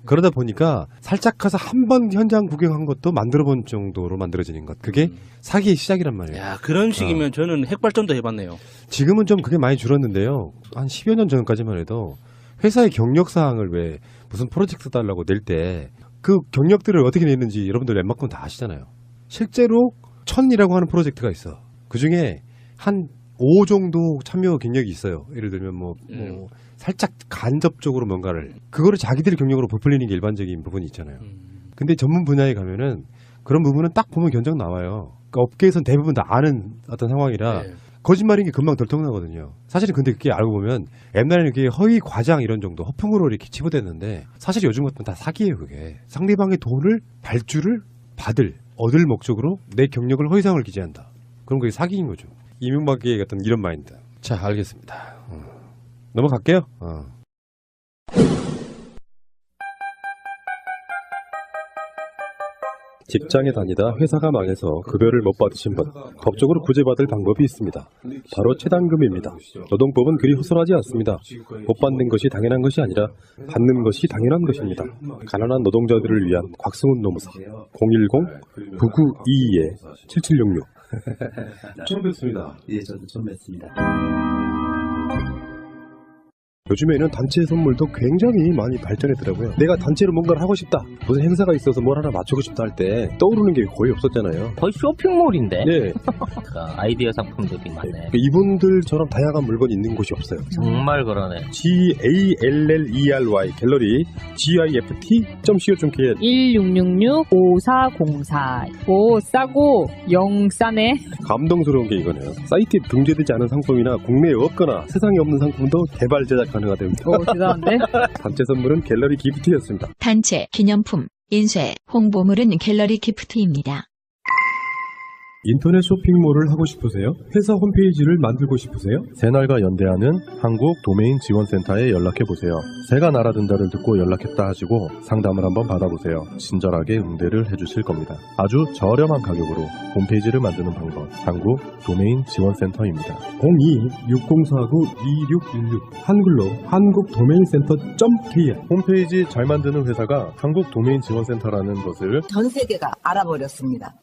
Speaker 1: 그러다 보니까 살짝 가서 한 번 현장 구경한 것도 만들어 본 정도로 만들어지는 것. 그게 사기의 시작이란 말이에요.
Speaker 3: 야, 그런 식이면 저는 핵발전도 해봤네요.
Speaker 1: 지금은 좀 그게 많이 줄었는데요. 한 10여 년 전까지만 해도 회사의 경력 사항을 왜 무슨 프로젝트 달라고 낼 때 그 경력들을 어떻게 냈는지 여러분들 웬만큼 다 아시잖아요. 실제로 1000이라고 하는 프로젝트가 있어. 그중에 한 5 정도 참여 경력이 있어요. 예를 들면 뭐 살짝 간접적으로 뭔가를 그거를 자기들의 경력으로 부풀리는 게 일반적인 부분이 있잖아요. 근데 전문 분야에 가면은 그런 부분은 딱 보면 견적 나와요. 그러니까 업계에서는 대부분 다 아는 어떤 상황이라 거짓말인 게 금방 들통나거든요. 사실은 근데 그게 알고 보면 옛날에는 그게 허위 과장 이런 정도 허풍으로 이렇게 치부됐는데 사실 요즘 같은 다 사기예요. 그게 상대방의 돈을 발주를 얻을 목적으로 내 경력을 허위사항을 기재한다. 그럼 그게 사기인 거죠. 이명박의 어떤 이런 마인드. 자, 알겠습니다. 넘어갈게요. 직장에 다니다 회사가 망해서 급여를 못 받으신 분, 법적으로 구제받을 방법이 있습니다. 바로 최단금입니다. 노동법은 그리 허술하지 않습니다. 못 받는 것이 당연한 것이 아니라 받는 것이 당연한 것입니다. 가난한 노동자들을 위한 곽승훈 노무사 010-9922-7766 처음 뵙습니다.
Speaker 10: 예, 저도 처음 뵙습니다.
Speaker 1: 요즘에는 단체 선물도 굉장히 많이 발전했더라고요. 내가 단체로 뭔가를 하고 싶다. 무슨 행사가 있어서 뭘 하나 맞추고 싶다 할 때 떠오르는 게 거의 없었잖아요.
Speaker 11: 거의 쇼핑몰인데?
Speaker 1: 네.
Speaker 11: 아이디어 상품들이 많네.
Speaker 1: 이분들처럼 다양한 물건이 있는 곳이 없어요.
Speaker 11: 정말 그러네.
Speaker 1: GALLERY 갤러리 gift.co.kr
Speaker 12: 1666-5404 오 싸고 영 싸네.
Speaker 1: 감동스러운 게 이거네요. 사이트에 등재되지 않은 상품이나 국내에 없거나 세상에 없는 상품도 개발 제작 가능하답니다.
Speaker 12: 오 대단한데?
Speaker 1: 단체 선물은 갤러리 기프트였습니다.
Speaker 13: 단체, 기념품, 인쇄, 홍보물은 갤러리 기프트입니다.
Speaker 1: 인터넷 쇼핑몰을 하고 싶으세요? 회사 홈페이지를 만들고 싶으세요?
Speaker 14: 새날과 연대하는 한국 도메인 지원센터에 연락해보세요. 새가 날아든다를 듣고 연락했다 하시고 상담을 한번 받아보세요. 친절하게 응대를 해주실 겁니다. 아주 저렴한 가격으로 홈페이지를 만드는 방법, 한국 도메인 지원센터입니다.
Speaker 1: 02-6049-2616 한글로 한국도메인센터.kr
Speaker 14: 홈페이지 잘 만드는 회사가 한국 도메인 지원센터라는 것을
Speaker 15: 전 세계가 알아버렸습니다.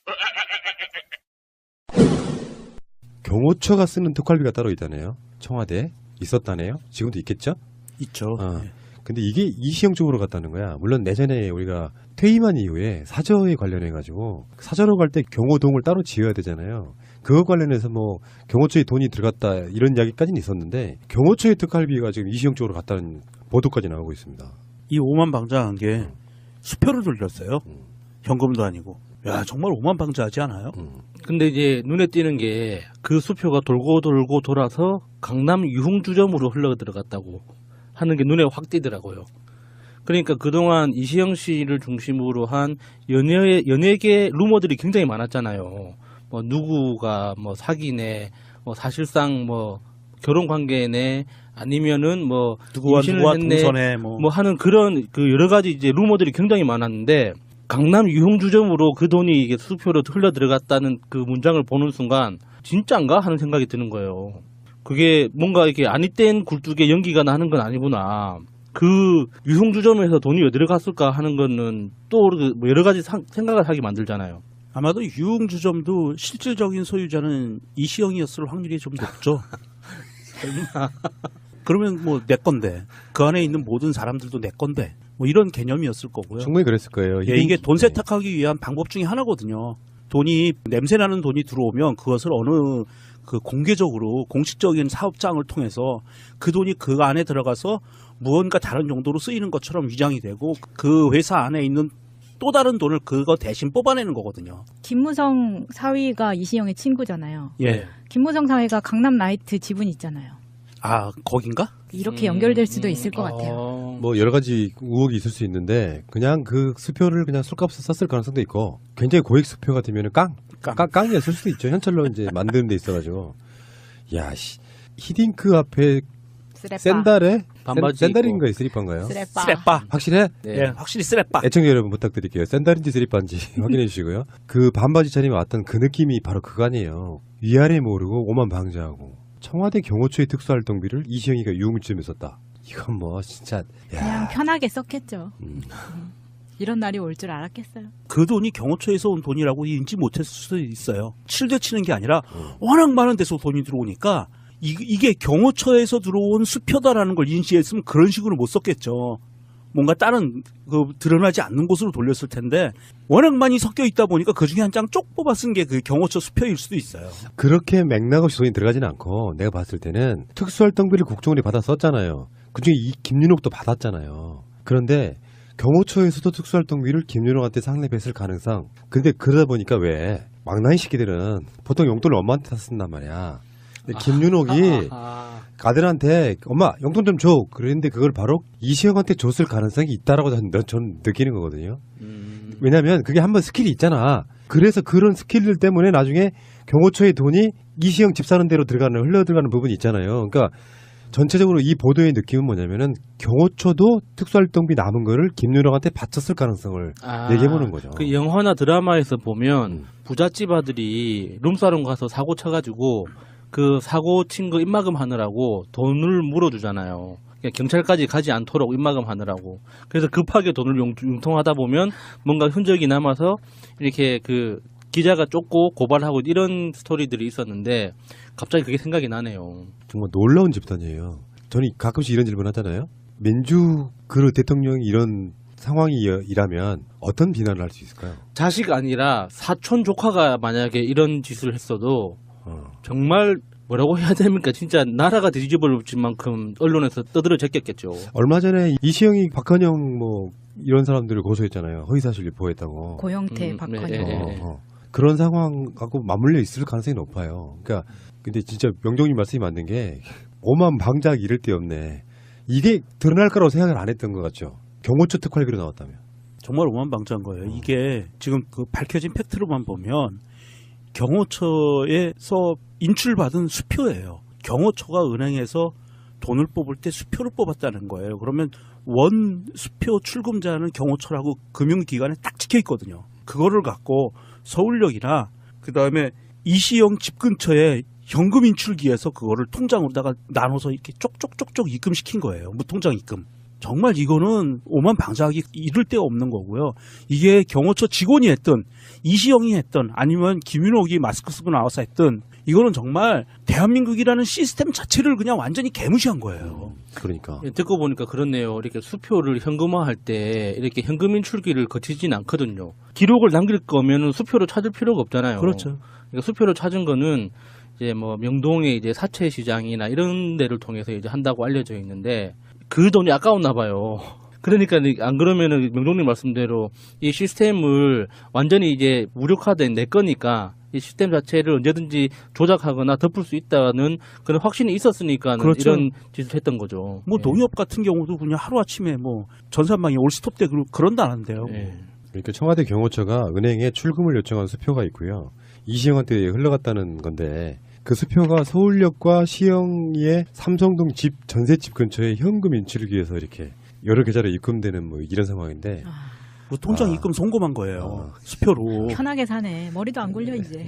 Speaker 1: 경호처가 쓰는 특활비가 따로 있다네요. 청와대에 있었다네요. 지금도 있겠죠?
Speaker 2: 있죠. 네.
Speaker 1: 근데 이게 이시영 쪽으로 갔다는 거야. 물론 내전에 우리가 퇴임한 이후에 사저에 관련해가지고 사저로 갈 때 경호동을 따로 지어야 되잖아요. 그거 관련해서 뭐 경호처에 돈이 들어갔다 이런 이야기까지는 있었는데 경호처의 특활비가 지금 이시영 쪽으로 갔다는 보도까지 나오고 있습니다.
Speaker 2: 이 오만방자한 게 수표를 돌렸어요. 현금도 아니고. 야, 정말 오만방자하지 않아요?
Speaker 3: 근데 이제 눈에 띄는 게 그 수표가 돌고 돌고 돌아서 강남 유흥주점으로 흘러 들어갔다고 하는 게 눈에 확 띄더라고요. 그러니까 그동안 이시영 씨를 중심으로 한 연예계 루머들이 굉장히 많았잖아요. 뭐 누구가 뭐 사귀네, 뭐 사실상 뭐 결혼 관계네, 아니면은 뭐
Speaker 2: 누구와
Speaker 3: 했네,
Speaker 2: 동선해
Speaker 3: 뭐 하는 그런 그 여러 가지 이제 루머들이 굉장히 많았는데 강남 유흥주점으로 그 돈이 이게 수표로 흘러 들어갔다는 그 문장을 보는 순간 진짜인가 하는 생각이 드는 거예요. 그게 뭔가 이렇게 아니땐 굴뚝에 연기가 나는 건 아니구나. 그 유흥주점에서 돈이 왜 들어갔을까 하는 거는 또 뭐 여러 가지 생각을 하게 만들잖아요.
Speaker 2: 아마도 유흥주점도 실질적인 소유자는 이시영이었을 확률이 좀 높죠.
Speaker 3: 설마.
Speaker 2: 그러면 뭐 내 건데 그 안에 있는 모든 사람들도 내 건데 뭐 이런 개념이었을 거고요.
Speaker 1: 충분히 그랬을 거예요.
Speaker 2: 예, 이게 돈 세탁하기 위한 방법 중에 하나거든요. 돈이 냄새나는 돈이 들어오면 그것을 어느 그 공개적으로 공식적인 사업장을 통해서 그 돈이 그 안에 들어가서 무언가 다른 용도로 쓰이는 것처럼 위장이 되고 그 회사 안에 있는 또 다른 돈을 그거 대신 뽑아내는 거거든요.
Speaker 4: 김무성 사위가 이시영의 친구잖아요.
Speaker 2: 예.
Speaker 4: 김무성 사위가 강남 나이트 지분 있잖아요.
Speaker 2: 아, 거긴가?
Speaker 4: 이렇게 연결될 수도 있을 것 같아요.
Speaker 1: 뭐 여러 가지 의혹이 있을 수 있는데 그냥 그 수표를 그냥 술값에 썼을 가능성도 있고 굉장히 고액 수표 같으면 깡이었을 수도 있죠. 현찰로 이제 만드는 데 있어가지고 야 히딩크 앞에
Speaker 4: 쓰레빠.
Speaker 1: 샌달에
Speaker 3: 반바지
Speaker 1: 샌달인가요? 스리빠인가요?
Speaker 2: 쓰레빠.
Speaker 1: 확실해?
Speaker 2: 네. 예, 확실히 쓰레빠.
Speaker 1: 애청자 여러분 부탁드릴게요. 샌달인지 스리빠인지 확인해 주시고요. 그 반바지 차림에 왔던 그 느낌이 바로 그거 아니에요. 위아래 모르고 오만방자하고 청와대 경호처의 특수활동비를 이시영이가 유흥주점에 썼다. 이건 뭐 진짜
Speaker 4: 그냥 편하게 썼겠죠. 이런 날이 올 줄 알았겠어요.
Speaker 2: 그 돈이 경호처에서 온 돈이라고 인지 못했을 수도 있어요. 칠대치는 게 아니라 워낙 많은 데서 돈이 들어오니까 이게 경호처에서 들어온 수표다라는 걸 인지했으면 그런 식으로 못 썼겠죠. 뭔가 다른 그 드러나지 않는 곳으로 돌렸을 텐데 워낙 많이 섞여 있다 보니까 그 중에 한 장 쪽 뽑아 쓴 게 그 경호처 수표일 수도 있어요.
Speaker 1: 그렇게 맥락 없이 돈이 들어가지는 않고 내가 봤을 때는 특수활동비를 국정원이 받아 썼잖아요. 그중에 이 김윤옥도 받았잖아요. 그런데 경호처에서도 특수활동비를 김윤옥한테 상납했을 가능성. 근데 그러다 보니까 왜 망나니 새끼들은 보통 용돈을 엄마한테 다 쓴단 말이야. 근데 김윤옥이 아들한테 엄마 용돈 좀 줘. 그랬는데 그걸 바로 이시영한테 줬을 가능성이 있다라고 저는 느끼는 거거든요. 왜냐하면 그게 한번 스킬이 있잖아. 그래서 그런 스킬들 때문에 나중에 경호처의 돈이 이시영 집 사는 대로 흘러 들어가는 부분이 있잖아요. 그러니까 전체적으로 이 보도의 느낌은 뭐냐면은 경호처도 특수활동비 남은 거를 김윤옥한테 바쳤을 가능성을 얘기해보는 거죠.
Speaker 3: 그 영화나 드라마에서 보면 부잣집 아들이 룸사롱 가서 사고 쳐가지고 그 사고 친 거 입마금 하느라고 돈을 물어주잖아요. 그러니까 경찰까지 가지 않도록 입마금 하느라고. 그래서 급하게 돈을 융통하다 보면 뭔가 흔적이 남아서 이렇게 그 기자가 쫓고 고발하고 이런 스토리들이 있었는데 갑자기 그게 생각이 나네요.
Speaker 1: 정말 놀라운 집단이에요. 저는 가끔씩 이런 질문 하잖아요. 민주 그 대통령이 이런 상황이라면 어떤 비난을 할 수 있을까요?
Speaker 3: 자식 아니라 사촌 조카가 만약에 이런 짓을 했어도 정말 뭐라고 해야 됩니까? 진짜 나라가 뒤집어질 만큼 언론에서 떠들어졌겠죠.
Speaker 1: 얼마 전에 이시영이 박헌영 뭐 이런 사람들을 고소했잖아요. 허위사실 유포했다고.
Speaker 4: 고영태, 박헌영.
Speaker 1: 그런 상황 갖고 맞물려 있을 가능성이 높아요. 그러니까 근데 진짜 명정님 말씀이 맞는 게 오만방자하기 이럴 데 없네. 이게 드러날 거라고 생각을 안 했던 것 같죠. 경호처 특활비로 나왔다면.
Speaker 2: 정말 오만방자한 거예요. 이게 지금 그 밝혀진 팩트로만 보면 경호처에서 인출받은 수표예요. 경호처가 은행에서 돈을 뽑을 때 수표를 뽑았다는 거예요. 그러면 원 수표 출금자는 경호처라고 금융기관에 딱 찍혀 있거든요. 그거를 갖고 서울역이나 그다음에 이시영 집 근처에 현금 인출기에서 그거를 통장으로다가 나눠서 이렇게 쪽쪽쪽쪽 입금시킨 거예요. 무통장 입금. 정말 이거는 오만방자하기 이를 데가 없는 거고요. 이게 경호처 직원이 했든 이시영이 했든 아니면 김윤옥이 마스크 쓰고 나와서 했든 이거는 정말 대한민국이라는 시스템 자체를 그냥 완전히 개무시한 거예요.
Speaker 1: 그러니까.
Speaker 3: 듣고 보니까 그렇네요. 이렇게 수표를 현금화할 때 이렇게 현금인 출기를 거치진 않거든요. 기록을 남길 거면은 수표를 찾을 필요가 없잖아요.
Speaker 2: 그렇죠.
Speaker 3: 그러니까 수표를 찾은 거는 이제 뭐 명동의 이제 사채 시장이나 이런 데를 통해서 이제 한다고 알려져 있는데 그 돈이 아까웠나 봐요. 그러니까 안 그러면은 명동님 말씀대로 이 시스템을 완전히 이제 무력화된 내 거니까 이 시스템 자체를 언제든지 조작하거나 덮을 수 있다는 그런 확신이 있었으니까
Speaker 2: 그렇죠.
Speaker 3: 이런 짓을 했던 거죠.
Speaker 2: 뭐 농협 같은 경우도 그냥 하루아침에 뭐 전산망이 올스톱 돼 그런다는데요.
Speaker 1: 그러니까 청와대 경호처가 은행에 출금을 요청한 수표가 있고요. 이시영한테 흘러갔다는 건데 그 수표가 서울역과 시영의 삼성동 집 전셋집 근처에 현금 인출을 위해서 이렇게 여러 계좌로 입금되는 뭐 이런 상황인데
Speaker 2: 뭐 통장 입금 송금한 거예요. 수표로.
Speaker 4: 편하게 사네. 머리도 안 굴려 이제.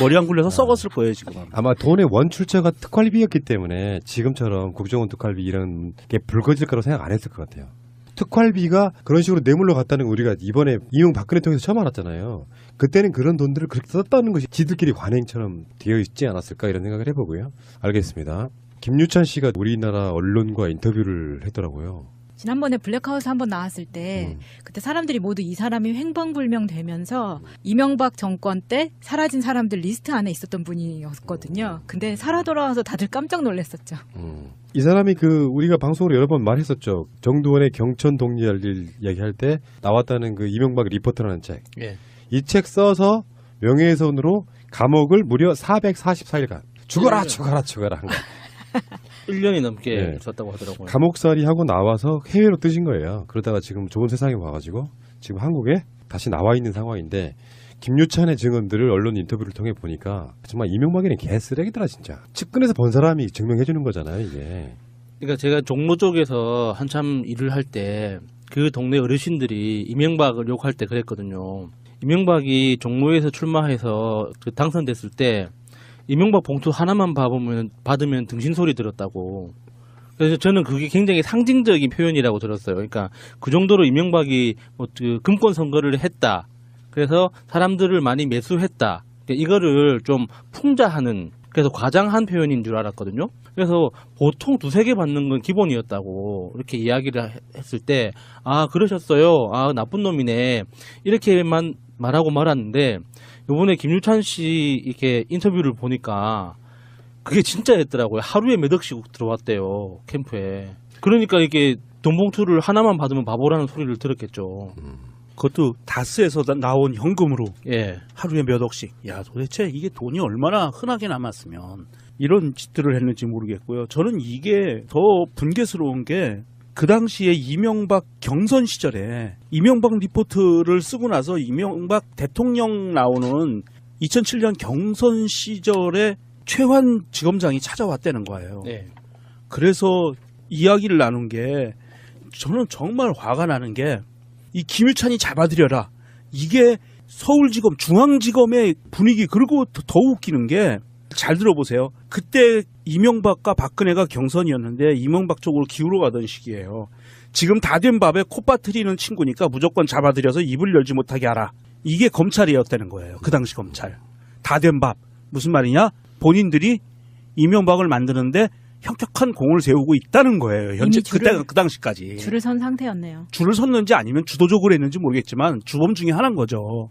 Speaker 2: 머리 안 굴려서 썩었을 거예요 지금.
Speaker 1: 아마 돈의 원출처가 특활비였기 때문에 지금처럼 국정원 특활비 이런 게 불거질 거라고 생각 안 했을 것 같아요. 특활비가 그런 식으로 뇌물로 갔다는 거 우리가 이번에 이명박근혜 통해서 처음 알았잖아요. 그때는 그런 돈들을 그렇게 썼다는 것이 지들끼리 관행처럼 되어 있지 않았을까 이런 생각을 해보고요. 알겠습니다. 김유찬 씨가 우리나라 언론과 인터뷰를 했더라고요.
Speaker 4: 지난번에 블랙하우스 한번 나왔을 때 그때 사람들이 모두 이 사람이 횡방불명되면서 이명박 정권 때 사라진 사람들 리스트 안에 있었던 분이었거든요. 근데 살아 돌아와서 다들 깜짝 놀랐었죠.
Speaker 1: 이 사람이 우리가 방송으로 여러 번 말했었죠. 정두원의 경천 독립 이야기할 때 나왔다는 그 이명박 리포터라는 책.
Speaker 3: 예.
Speaker 1: 이 책 써서 명예훼손으로 감옥을 무려 444일간 죽어라 한 거.
Speaker 3: 1년이 넘게
Speaker 1: 네.
Speaker 3: 있었다고 하더라고요.
Speaker 1: 감옥살이 하고 나와서 해외로 뜨신 거예요. 그러다가 지금 좋은 세상에 와가지고 지금 한국에 다시 나와 있는 상황인데 김유찬의 증언들을 언론 인터뷰를 통해 보니까 정말 이명박이는 개쓰레기더라 진짜. 측근에서 번 사람이 증명해 주는 거잖아요 이게.
Speaker 3: 그러니까 제가 종로 쪽에서 한참 일을 할 때 그 동네 어르신들이 이명박을 욕할 때 그랬거든요. 이명박이 종로에서 출마해서 당선됐을 때 이명박 봉투 하나만 받으면 등신 소리 들었다고. 그래서 저는 그게 굉장히 상징적인 표현이라고 들었어요. 그러니까 그 정도로 이명박이 금권 선거를 했다. 그래서 사람들을 많이 매수했다. 그러니까 이거를 좀 풍자하는, 그래서 과장한 표현인 줄 알았거든요. 그래서 보통 2-3개 받는 건 기본이었다고 이렇게 이야기를 했을 때, 아, 그러셨어요. 아, 나쁜 놈이네. 이렇게만 말하고 말았는데, 요번에 김유찬 씨 이렇게 인터뷰를 보니까 그게 진짜였더라고요. 하루에 몇 억씩 들어왔대요, 캠프에. 그러니까 이게 돈 봉투를 하나만 받으면 바보라는 소리를 들었겠죠.
Speaker 2: 그것도 다스에서 나온 현금으로
Speaker 3: 예.
Speaker 2: 하루에 몇 억씩. 야, 도대체 이게 돈이 얼마나 흔하게 남았으면 이런 짓들을 했는지 모르겠고요. 저는 이게 더 분개스러운 게 그 당시에 이명박 경선 시절에 이명박 리포트를 쓰고 나서 이명박 대통령 나오는 2007년 경선 시절에 최환 지검장이 찾아왔다는 거예요.
Speaker 3: 네.
Speaker 2: 그래서 이야기를 나눈 게 저는 정말 화가 나는 게 이 김유찬이 잡아들여라. 이게 서울지검, 중앙지검의 분위기. 그리고 더 웃기는 게 잘 들어보세요. 그때 이명박과 박근혜가 경선이었는데 이명박 쪽으로 기울어가던 시기예요. 지금 다 된 밥에 콧바트리는 친구니까 무조건 잡아들여서 입을 열지 못하게 하라. 이게 검찰이었다는 거예요. 그 당시 검찰. 다 된 밥. 무슨 말이냐? 본인들이 이명박을 만드는데 혁혁한 공을 세우고 있다는 거예요. 현재 그때 그 당시까지.
Speaker 4: 줄을 선 상태였네요.
Speaker 2: 줄을 섰는지 아니면 주도적으로 했는지 모르겠지만 주범 중에 하나인 거죠.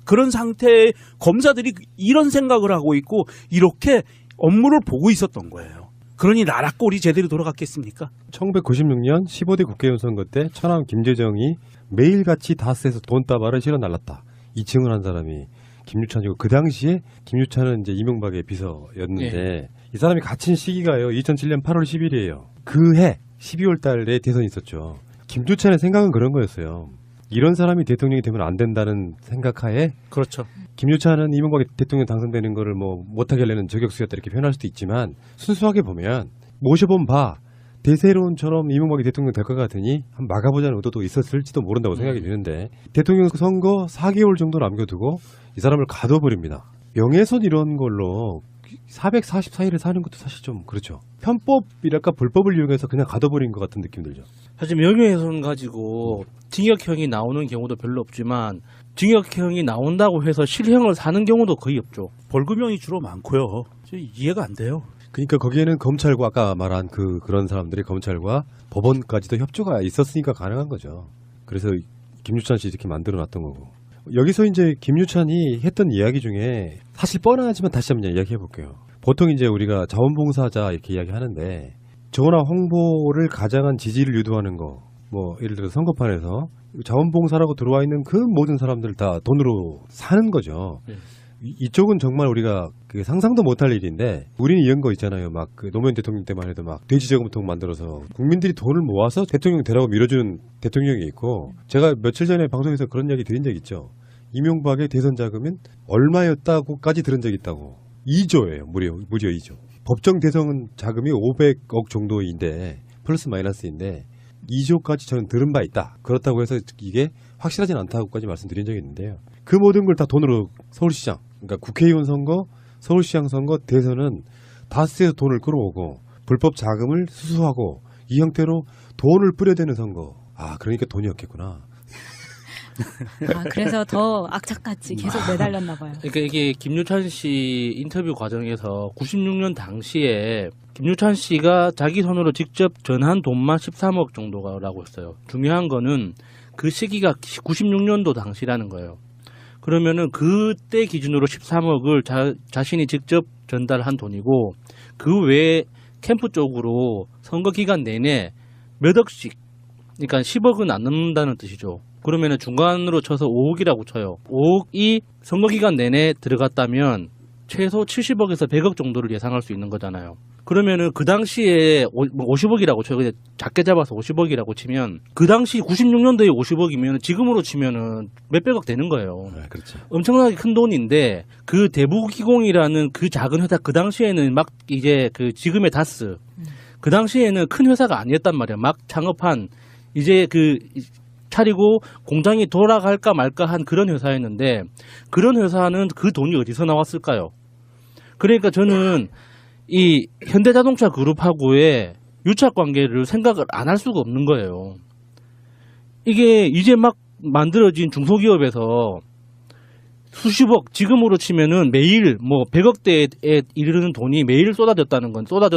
Speaker 2: 그런 상태의 검사들이 이런 생각을 하고 있고 이렇게 업무를 보고 있었던 거예요. 그러니 나라 꼴이 제대로 돌아갔겠습니까?
Speaker 1: 1996년 15대 국회의원 선거 때 천황 김재정이 매일같이 다스에서 돈다발을 실어 날랐다. 이 증언한 사람이 김유찬이고 그 당시에 김유찬은 이제 이명박의 비서였는데 이 사람이 갇힌 시기가요. 2007년 8월 10일이에요. 그 해 12월 달에 대선이 있었죠. 김유찬의 생각은 그런 거였어요. 이런 사람이 대통령이 되면 안 된다는 생각하에
Speaker 3: 그렇죠.
Speaker 1: 김유찬은 이명박이 대통령 당선되는 거를 뭐 못하게 하려는 저격수였다 이렇게 표현할 수도 있지만 순수하게 보면 모셔본 바 대세론처럼 이명박이 대통령 될 것 같으니 한번 막아보자는 의도도 있었을지도 모른다고 생각이 드는데 대통령 선거 4개월 정도 남겨두고 이 사람을 가둬버립니다. 명예훼손 이런 걸로 444일을 사는 것도 사실 좀 그렇죠. 편법이랄까 불법을 이용해서 그냥 가둬버린 것 같은 느낌 들죠.
Speaker 3: 사실 명예훼손 가지고 징역형이 나오는 경우도 별로 없지만 징역형이 나온다고 해서 실형을 사는 경우도 거의 없죠.
Speaker 2: 벌금형이 주로 많고요. 이해가 안 돼요.
Speaker 1: 그러니까 거기에는 검찰과 아까 말한 그런 사람들이 검찰과 법원까지도 협조가 있었으니까 가능한 거죠. 그래서 김유찬 씨 이렇게 만들어놨던 거고. 여기서 이제 김유찬이 했던 이야기 중에 사실 뻔하지만 다시 한번 이야기해 볼게요. 보통 이제 우리가 자원봉사자 이렇게 이야기하는데 전화 홍보를 가장한 지지를 유도하는 거, 뭐 예를 들어 선거판에서 자원봉사라고 들어와 있는 그 모든 사람들 다 돈으로 사는 거죠.
Speaker 3: 네.
Speaker 1: 이쪽은 정말 우리가 그 상상도 못할 일인데 우리는 이런 거 있잖아요. 막 그 노무현 대통령 때만 해도 막 돼지저금통 만들어서 국민들이 돈을 모아서 대통령 되라고 밀어주는 대통령이 있고, 제가 며칠 전에 방송에서 그런 이야기 드린 적 있죠. 이명박의 대선 자금은 얼마였다고까지 들은 적이 있다고. 2조예요. 무려 2조. 법정 대선 자금이 500억 정도인데 플러스 마이너스인데 2조까지 저는 들은 바 있다. 그렇다고 해서 이게 확실하진 않다고까지 말씀드린 적이 있는데요. 그 모든 걸 다 돈으로 서울시장, 그러니까 국회의원 선거, 서울시장 선거, 대선은 다스에서 돈을 끌어오고 불법 자금을 수수하고 이 형태로 돈을 뿌려대는 선거. 아, 그러니까 돈이 없겠구나.
Speaker 4: 그래서 더 악착같이 계속 매달렸나 봐요.
Speaker 3: 그러니까 이게 김유찬 씨 인터뷰 과정에서 96년 당시에 김유찬 씨가 자기 손으로 직접 전한 돈만 13억 정도라고 했어요. 중요한 거는 그 시기가 96년도 당시라는 거예요. 그러면은 그때 기준으로 13억을 자신이 직접 전달한 돈이고, 그 외에 캠프 쪽으로 선거 기간 내내 몇 억씩, 그러니까 10억은 안 넘는다는 뜻이죠. 그러면은 중간으로 쳐서 5억이라고 쳐요. 5억이 선거 기간 내내 들어갔다면 최소 70억에서 100억 정도를 예상할 수 있는 거잖아요. 그러면은 그 당시에 50억이라고 쳐요. 그냥 작게 잡아서 50억이라고 치면 그 당시 96년도에 50억이면 지금으로 치면은 몇백억 되는 거예요.
Speaker 1: 네, 그렇죠.
Speaker 3: 엄청나게 큰 돈인데 그 대부기공이라는 그 작은 회사, 그 당시에는 막 이제 그 지금의 다스, 그 당시에는 큰 회사가 아니었단 말이야. 막 창업한 이제 그 차리고 공장이 돌아갈까 말까 한 그런 회사였는데, 그런 회사는 그 돈이 어디서 나왔을까요? 그러니까 저는 이 현대자동차 그룹하고의 유착 관계를 생각을 안 할 수가 없는 거예요. 이게 이제 막 만들어진 중소기업에서 수십억, 지금으로 치면은 매일 뭐 100억대에 이르는 돈이 매일 쏟아져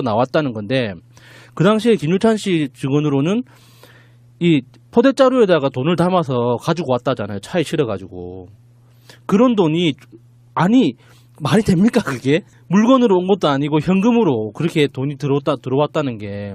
Speaker 3: 나왔다는 건데, 그 당시에 김유찬 씨 증언으로는 이 포대자루에다가 돈을 담아서 가지고 왔다잖아요. 차에 실어가지고. 그런 돈이, 아니, 말이 됩니까, 그게? 물건으로 온 것도 아니고 현금으로 그렇게 돈이 들어왔다는 게,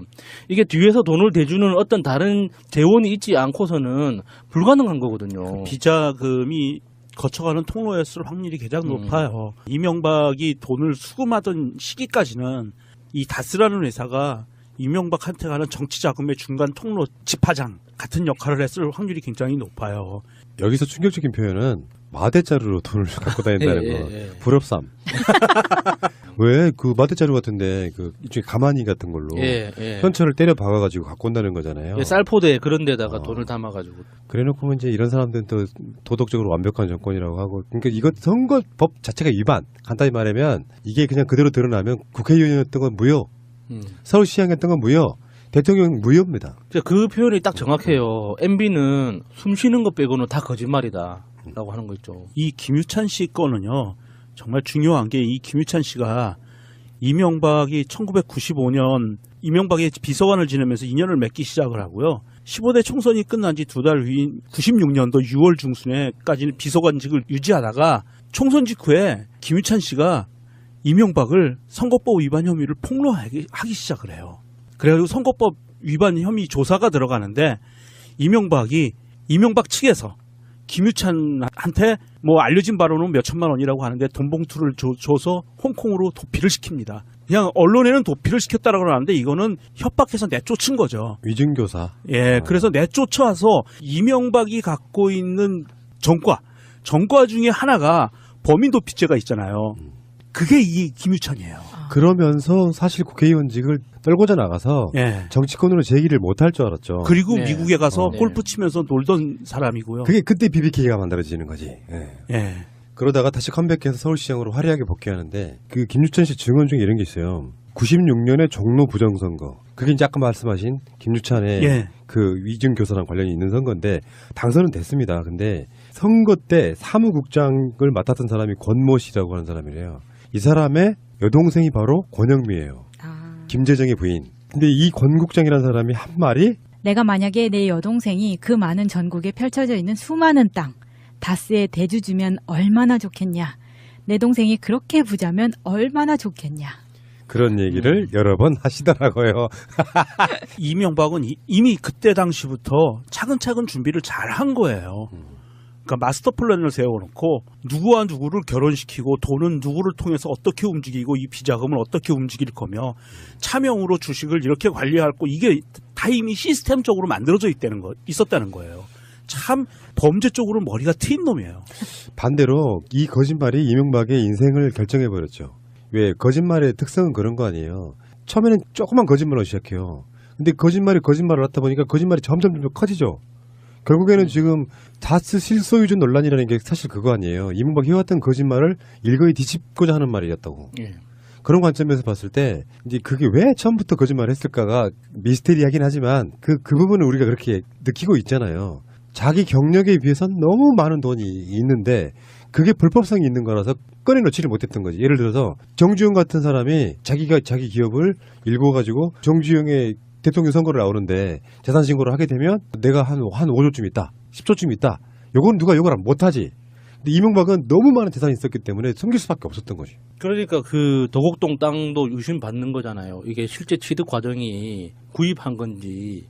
Speaker 3: 이게 뒤에서 돈을 대주는 어떤 다른 재원이 있지 않고서는 불가능한 거거든요.
Speaker 2: 비자금이 거쳐가는 통로였을 확률이 가장 높아요. 이명박이 돈을 수금하던 시기까지는 이 다스라는 회사가 이명박한테 가는 정치자금의 중간 통로 집화장 같은 역할을 했을 확률이 굉장히 높아요.
Speaker 1: 여기서 충격적인 표현은 마대자루로 돈을 갖고 다닌다는 거. 부럽삼. 왜 그 마대자루 같은데 그 일종의 가마니 같은 걸로 현철을 때려 박아가지고 갖고 온다는 거잖아요.
Speaker 3: 쌀포대 그런 데다가 돈을 담아가지고.
Speaker 1: 그래놓고 이제 이런 사람들은 또 도덕적으로 완벽한 정권이라고 하고, 그러니까 이거 선거법 자체가 위반. 간단히 말하면 이게 그냥 그대로 드러나면 국회의원이었던 건 무효, 서울시장이었던 건 무효, 대통령 무효입니다.
Speaker 3: 그 표현이 딱 정확해요. MB는 숨 쉬는 것 빼고는 다 거짓말이다 라고 하는 거 있죠.
Speaker 2: 이 김유찬 씨 거는요, 정말 중요한 게, 이 김유찬 씨가 이명박이 1995년 이명박의 비서관을 지내면서 인연을 맺기 시작을 하고요. 15대 총선이 끝난 지 2달 후인 96년도 6월 중순에까지는 비서관직을 유지하다가 총선 직후에 김유찬 씨가 이명박을 선거법 위반 혐의를 폭로하기 시작을 해요. 그래가지고 선거법 위반 혐의 조사가 들어가는데, 이명박 측에서 김유찬한테 뭐 알려진 바로는 몇 천만 원이라고 하는데 돈 봉투를 줘서 홍콩으로 도피를 시킵니다. 그냥 언론에는 도피를 시켰다라고 하는데 이거는 협박해서 내쫓은 거죠.
Speaker 1: 위증교사.
Speaker 2: 예, 그래서 내쫓아서 이명박이 갖고 있는 전과 중에 하나가 범인 도피죄가 있잖아요. 그게 이 김유찬이에요.
Speaker 1: 그러면서 사실 국회의원직을 떨고자 나가서 정치권으로 재기를 못할 줄 알았죠.
Speaker 2: 그리고 미국에 가서 골프 치면서 놀던 사람이고요.
Speaker 1: 그게 그때 BBK가 만들어지는 거지. 그러다가 다시 컴백해서 서울시장으로 화려하게 복귀하는데, 그 김유찬 씨 증언 중에 이런 게 있어요. 96년에 종로 부정선거, 그게 이제 아까 말씀하신 김유찬의
Speaker 2: 예.
Speaker 1: 그 위증교사랑 관련이 있는 선거인데 당선은 됐습니다. 근데 선거 때 사무국장을 맡았던 사람이 권모 씨라고 하는 사람이래요. 이 사람의 여동생이 바로 권영미예요. 김재정의 부인. 근데 이 권 국장이라는 사람이 한 말이
Speaker 4: 내가 만약에 내 여동생이 그 많은 전국에 펼쳐져 있는 수많은 땅, 다스에 대주 주면 얼마나 좋겠냐. 내 동생이 그렇게 부자면 얼마나 좋겠냐.
Speaker 1: 그런 얘기를 여러 번 하시더라고요.
Speaker 2: 이명박은 이미 그때 당시부터 차근차근 준비를 잘 한 거예요. 그러니까 마스터 플랜을 세워놓고 누구와 누구를 결혼시키고 돈은 누구를 통해서 어떻게 움직이고 이 비자금을 어떻게 움직일 거며 차명으로 주식을 이렇게 관리할 거 이게 다 이미 시스템적으로 만들어져 있었다는 거예요. 참 범죄 쪽으로 머리가 트인 놈이에요.
Speaker 1: 반대로 이 거짓말이 이명박의 인생을 결정해버렸죠. 왜 거짓말의 특성은 그런 거 아니에요. 처음에는 조그만 거짓말로 시작해요. 근데 거짓말을 하다 보니까 거짓말이 점점 커지죠. 결국에는 지금 다스 실소유주 논란이라는 게 사실 그거 아니에요. 이명박이 해왔던 거짓말을 일거에 뒤집고자 하는 말이었다고.
Speaker 3: 예.
Speaker 1: 그런 관점에서 봤을 때 이제 그게 왜 처음부터 거짓말을 했을까가 미스테리하긴 하지만 그 부분을 우리가 그렇게 느끼고 있잖아요. 자기 경력에 비해선 너무 많은 돈이 있는데 그게 불법성이 있는 거라서 꺼내놓지를 못했던 거지. 예를 들어서 정주영 같은 사람이 자기가 자기 기업을 읽어가지고 정주영의 대통령 선거를 나오는데 재산 신고를 하게 되면 내가 한 5조쯤 있다, 10조쯤 있다. 요건 누가 욕을 못하지. 근데 이명박은 너무 많은 재산이 있었기 때문에 숨길 수밖에 없었던 거지.
Speaker 3: 그러니까 그 도곡동 땅도 유심 받는 거잖아요. 이게 실제 취득 과정이 구입한 건지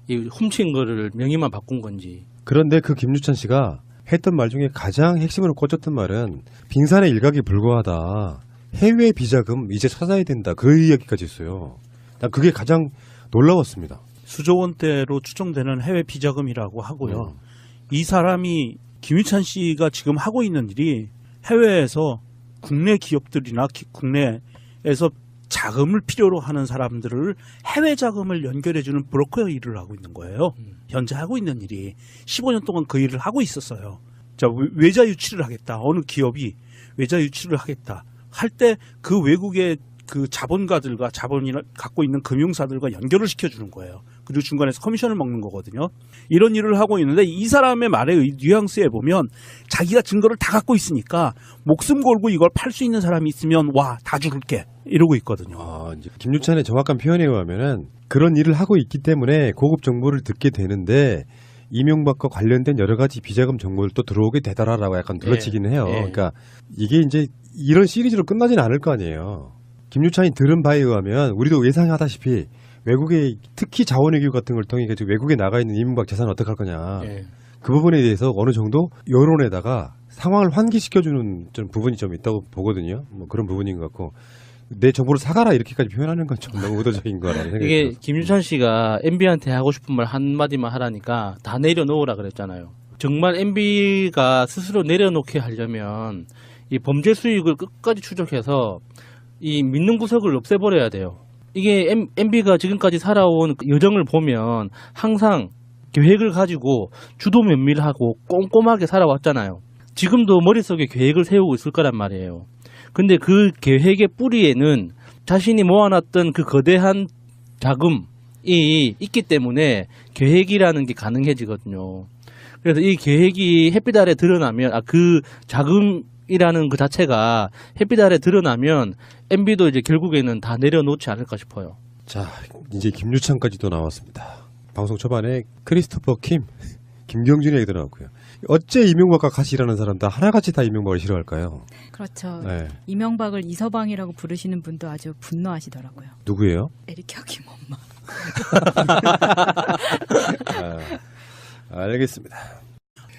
Speaker 3: 이 훔친 거를 명의만 바꾼 건지.
Speaker 1: 그런데 그 김유찬 씨가 했던 말 중에 가장 핵심으로 꽂혔던 말은 빙산의 일각이 불과하다. 해외 비자금 이제 찾아야 된다. 그 이야기까지 있어요. 난 그게 가장 놀라웠습니다.
Speaker 2: 수조 원대로 추정되는 해외 비자금이라고 하고요. 이 사람이 김유찬 씨가 지금 하고 있는 일이 해외에서 국내 기업들이나 국내에서 자금을 필요로 하는 사람들을 해외 자금을 연결해주는 브로커 일을 하고 있는 거예요. 현재 하고 있는 일이 15년 동안 그 일을 하고 있었어요. 자, 외자 유치를 하겠다. 어느 기업이 외자 유치를 하겠다. 할 때 그 외국의 그 자본가들과 자본을 갖고 있는 금융사들과 연결을 시켜주는 거예요. 그리고 중간에서 커미션을 먹는 거거든요. 이런 일을 하고 있는데 이 사람의 말의 뉘앙스에 보면 자기가 증거를 다 갖고 있으니까 목숨 걸고 이걸 팔 수 있는 사람이 있으면 와, 다 줄게 이러고 있거든요.
Speaker 1: 이제 김유찬의 정확한 표현에 의하면은 그런 일을 하고 있기 때문에 고급 정보를 듣게 되는데 이명박과 관련된 여러 가지 비자금 정보를 또 들어오게 되더라라고 약간 둘러치기는 해요. 그러니까 이게 이제 이런 시리즈로 끝나지는 않을 거 아니에요. 김유찬이 들은 바에 의하면 우리도 예상하다시피 외국에 특히 자원외교 같은 걸 통해 외국에 나가 있는 이명박 재산을 어떻게 할 거냐. 그 부분에 대해서 어느 정도 여론에다가 상황을 환기시켜주는 좀 부분이 좀 있다고 보거든요. 뭐 그런 부분인 것 같고 내 정보를 사가라 이렇게까지 표현하는 건 좀 너무 의도적인 거라는 생각이
Speaker 3: 이게
Speaker 1: 들어서.
Speaker 3: 김유찬 씨가 MB한테 하고 싶은 말 한마디만 하라니까 다 내려놓으라 그랬잖아요. 정말 MB가 스스로 내려놓게 하려면 이 범죄 수익을 끝까지 추적해서 이 믿는 구석을 없애버려야 돼요. 이게 MB가 지금까지 살아온 여정을 보면 항상 계획을 가지고 주도 면밀하고 꼼꼼하게 살아왔잖아요. 지금도 머릿속에 계획을 세우고 있을 거란 말이에요. 근데 그 계획의 뿌리에는 자신이 모아놨던 그 거대한 자금이 있기 때문에 계획이라는 게 가능해지거든요. 그래서 이 계획이 햇빛 아래 드러나면 그 자금이라는 그 자체가 햇빛 아래 드러나면 MB도 이제 결국에는 다 내려놓지 않을까 싶어요.
Speaker 1: 자, 이제 김유찬까지도 나왔습니다. 방송 초반에 크리스토퍼 킴, 김경준 얘기도 나왔고요. 어째 이명박과 같이 일하는 사람 다 하나같이 다 이명박을 싫어할까요?
Speaker 4: 그렇죠.
Speaker 1: 네.
Speaker 4: 이명박을 이서방이라고 부르시는 분도 아주 분노하시더라고요.
Speaker 1: 누구예요?
Speaker 4: 에릭 혁임 엄마.
Speaker 1: 알겠습니다.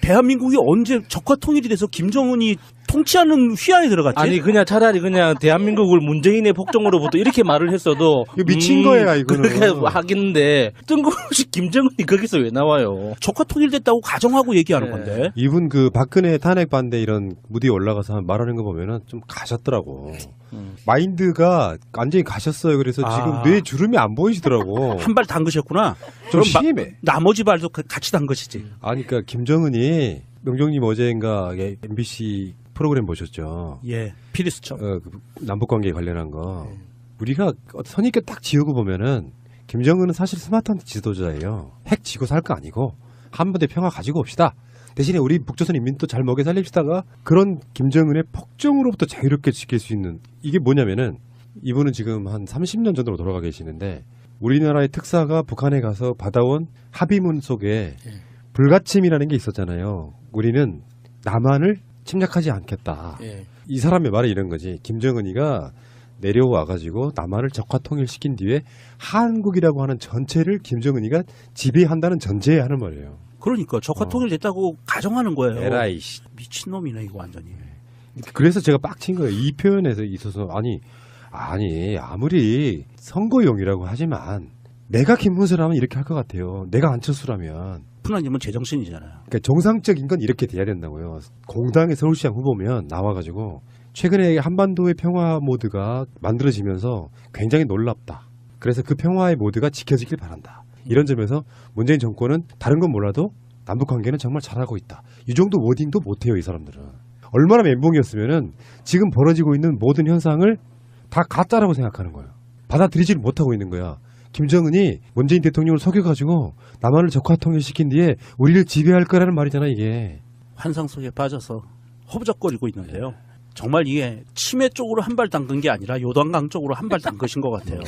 Speaker 2: 대한민국이 언제 적화 통일이 돼서 김정은이 통치하는 휘하에 들어갔지?
Speaker 3: 아니 그냥 차라리 그냥 대한민국을 문재인의 복종으로부터 이렇게 말을 했어도
Speaker 1: 이거 미친 거야 이거는.
Speaker 3: 그렇게 하겠는데 뜬금없이 김정은이 거기서 왜 나와요?
Speaker 2: 적화 통일됐다고 가정하고 얘기하는 건데.
Speaker 1: 이분 그 박근혜 탄핵 반대 이런 무대에 올라가서 말하는 거 보면은 좀 가셨더라고. 마인드가 완전히 가셨어요. 그래서 지금 뇌 주름이 안 보이시더라고.
Speaker 2: 한 발 담그셨구나.
Speaker 1: 좀 심해.
Speaker 2: 나머지 발도 같이 담그시지.
Speaker 1: 아니 그러니까 김정은이 명정님 어제인가 MBC 프로그램 보셨죠?
Speaker 2: 예, 피리수첩.
Speaker 1: 남북관계 관련한 거. 우리가 선입견 딱 지우고 보면은 김정은은 사실 스마트한 지도자예요. 핵 지고 살 거 아니고 한반도의 평화 가지고 옵시다. 대신에 우리 북조선 인민도 잘 먹여 살립시다가 그런 김정은의 폭정으로부터 자유롭게 지킬 수 있는 이게 뭐냐면은 이분은 지금 한 30년 전으로 돌아가 계시는데 우리나라의 특사가 북한에 가서 받아온 합의문 속에 불가침이라는 게 있었잖아요. 우리는 남한을 침략하지 않겠다. 이 사람의 말이 이런 거지. 김정은이가 내려와가지고 남한을 적화 통일시킨 뒤에 한국이라고 하는 전체를 김정은이가 지배한다는 전제에 하는 말이에요.
Speaker 2: 그러니까 적화 통일됐다고 가정하는 거예요.
Speaker 1: 에라이
Speaker 2: 미친놈이네 이거 완전히.
Speaker 1: 그래서 제가 빡친 거예요. 이 표현에서 있어서 아니 아무리 선거용이라고 하지만 내가 김문수라면 이렇게 할 것 같아요. 내가 안철수라면.
Speaker 2: 푸나님은 제정신이잖아요.
Speaker 1: 그러니까 정상적인 건 이렇게 돼야 된다고요. 공당의 서울시장 후보면 나와가지고 최근에 한반도의 평화 모드가 만들어지면서 굉장히 놀랍다. 그래서 그 평화의 모드가 지켜지길 바란다. 이런 점에서 문재인 정권은 다른 건 몰라도 남북관계는 정말 잘하고 있다. 이 정도 워딩도 못해요. 이 사람들은. 얼마나 멘붕이었으면은 지금 벌어지고 있는 모든 현상을 다 가짜라고 생각하는 거예요. 받아들이지를 못하고 있는 거야. 김정은이 문재인 대통령을 속여가지고 남한을 적화 통일시킨 뒤에 우리를 지배할 거라는 말이잖아 이게.
Speaker 2: 환상 속에 빠져서 허부적거리고 있는데요. 정말 이게 치매 쪽으로 한 발 담근 게 아니라 요단강 쪽으로 한 발 담그신 것 같아요.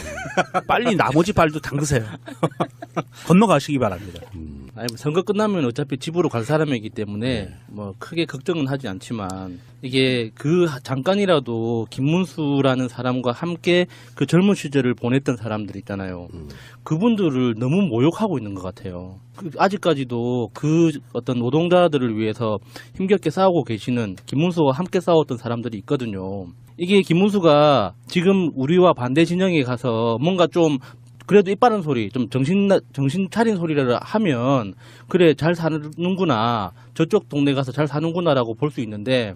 Speaker 2: 빨리 나머지 발도 담그세요. 건너가시기 바랍니다.
Speaker 3: 아니, 뭐 선거 끝나면 어차피 집으로 갈 사람이기 때문에 뭐 크게 걱정은 하지 않지만 이게 그 잠깐이라도 김문수라는 사람과 함께 그 젊은 시절을 보냈던 사람들 있잖아요. 그분들을 너무 모욕하고 있는 것 같아요. 아직까지도 그 어떤 노동자들을 위해서 힘겹게 싸우고 계시는 김문수와 함께 싸웠던 사람들이 있거든요. 이게 김문수가 지금 우리와 반대 진영에 가서 뭔가 좀 그래도 이빠른 소리, 좀 정신 차린 소리를 하면 그래 잘 사는구나, 저쪽 동네 가서 잘 사는구나라고 볼 수 있는데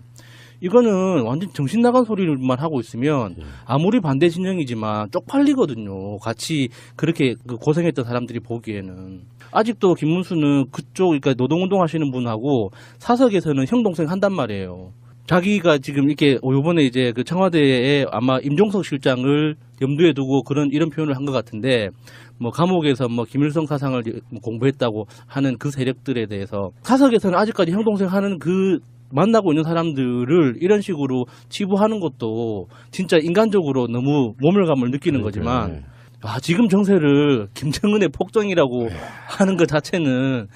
Speaker 3: 이거는 완전 정신 나간 소리만 하고 있으면 아무리 반대 진영이지만 쪽팔리거든요. 같이 그렇게 고생했던 사람들이 보기에는. 아직도 김문수는 그쪽 그러니까 노동운동 하시는 분하고 사석에서는 형 동생 한단 말이에요. 자기가 지금 이렇게 요번에 이제 그 청와대에 아마 임종석 실장을 염두에 두고 이런 표현을 한 것 같은데 뭐 감옥에서 뭐 김일성 사상을 공부했다고 하는 그 세력들에 대해서 사석에서는 아직까지 형 동생 하는 그 만나고 있는 사람들을 이런 식으로 치부하는 것도 진짜 인간적으로 너무 모멸감을 느끼는 거지만 지금 정세를 김정은의 폭정이라고 하는 것 자체는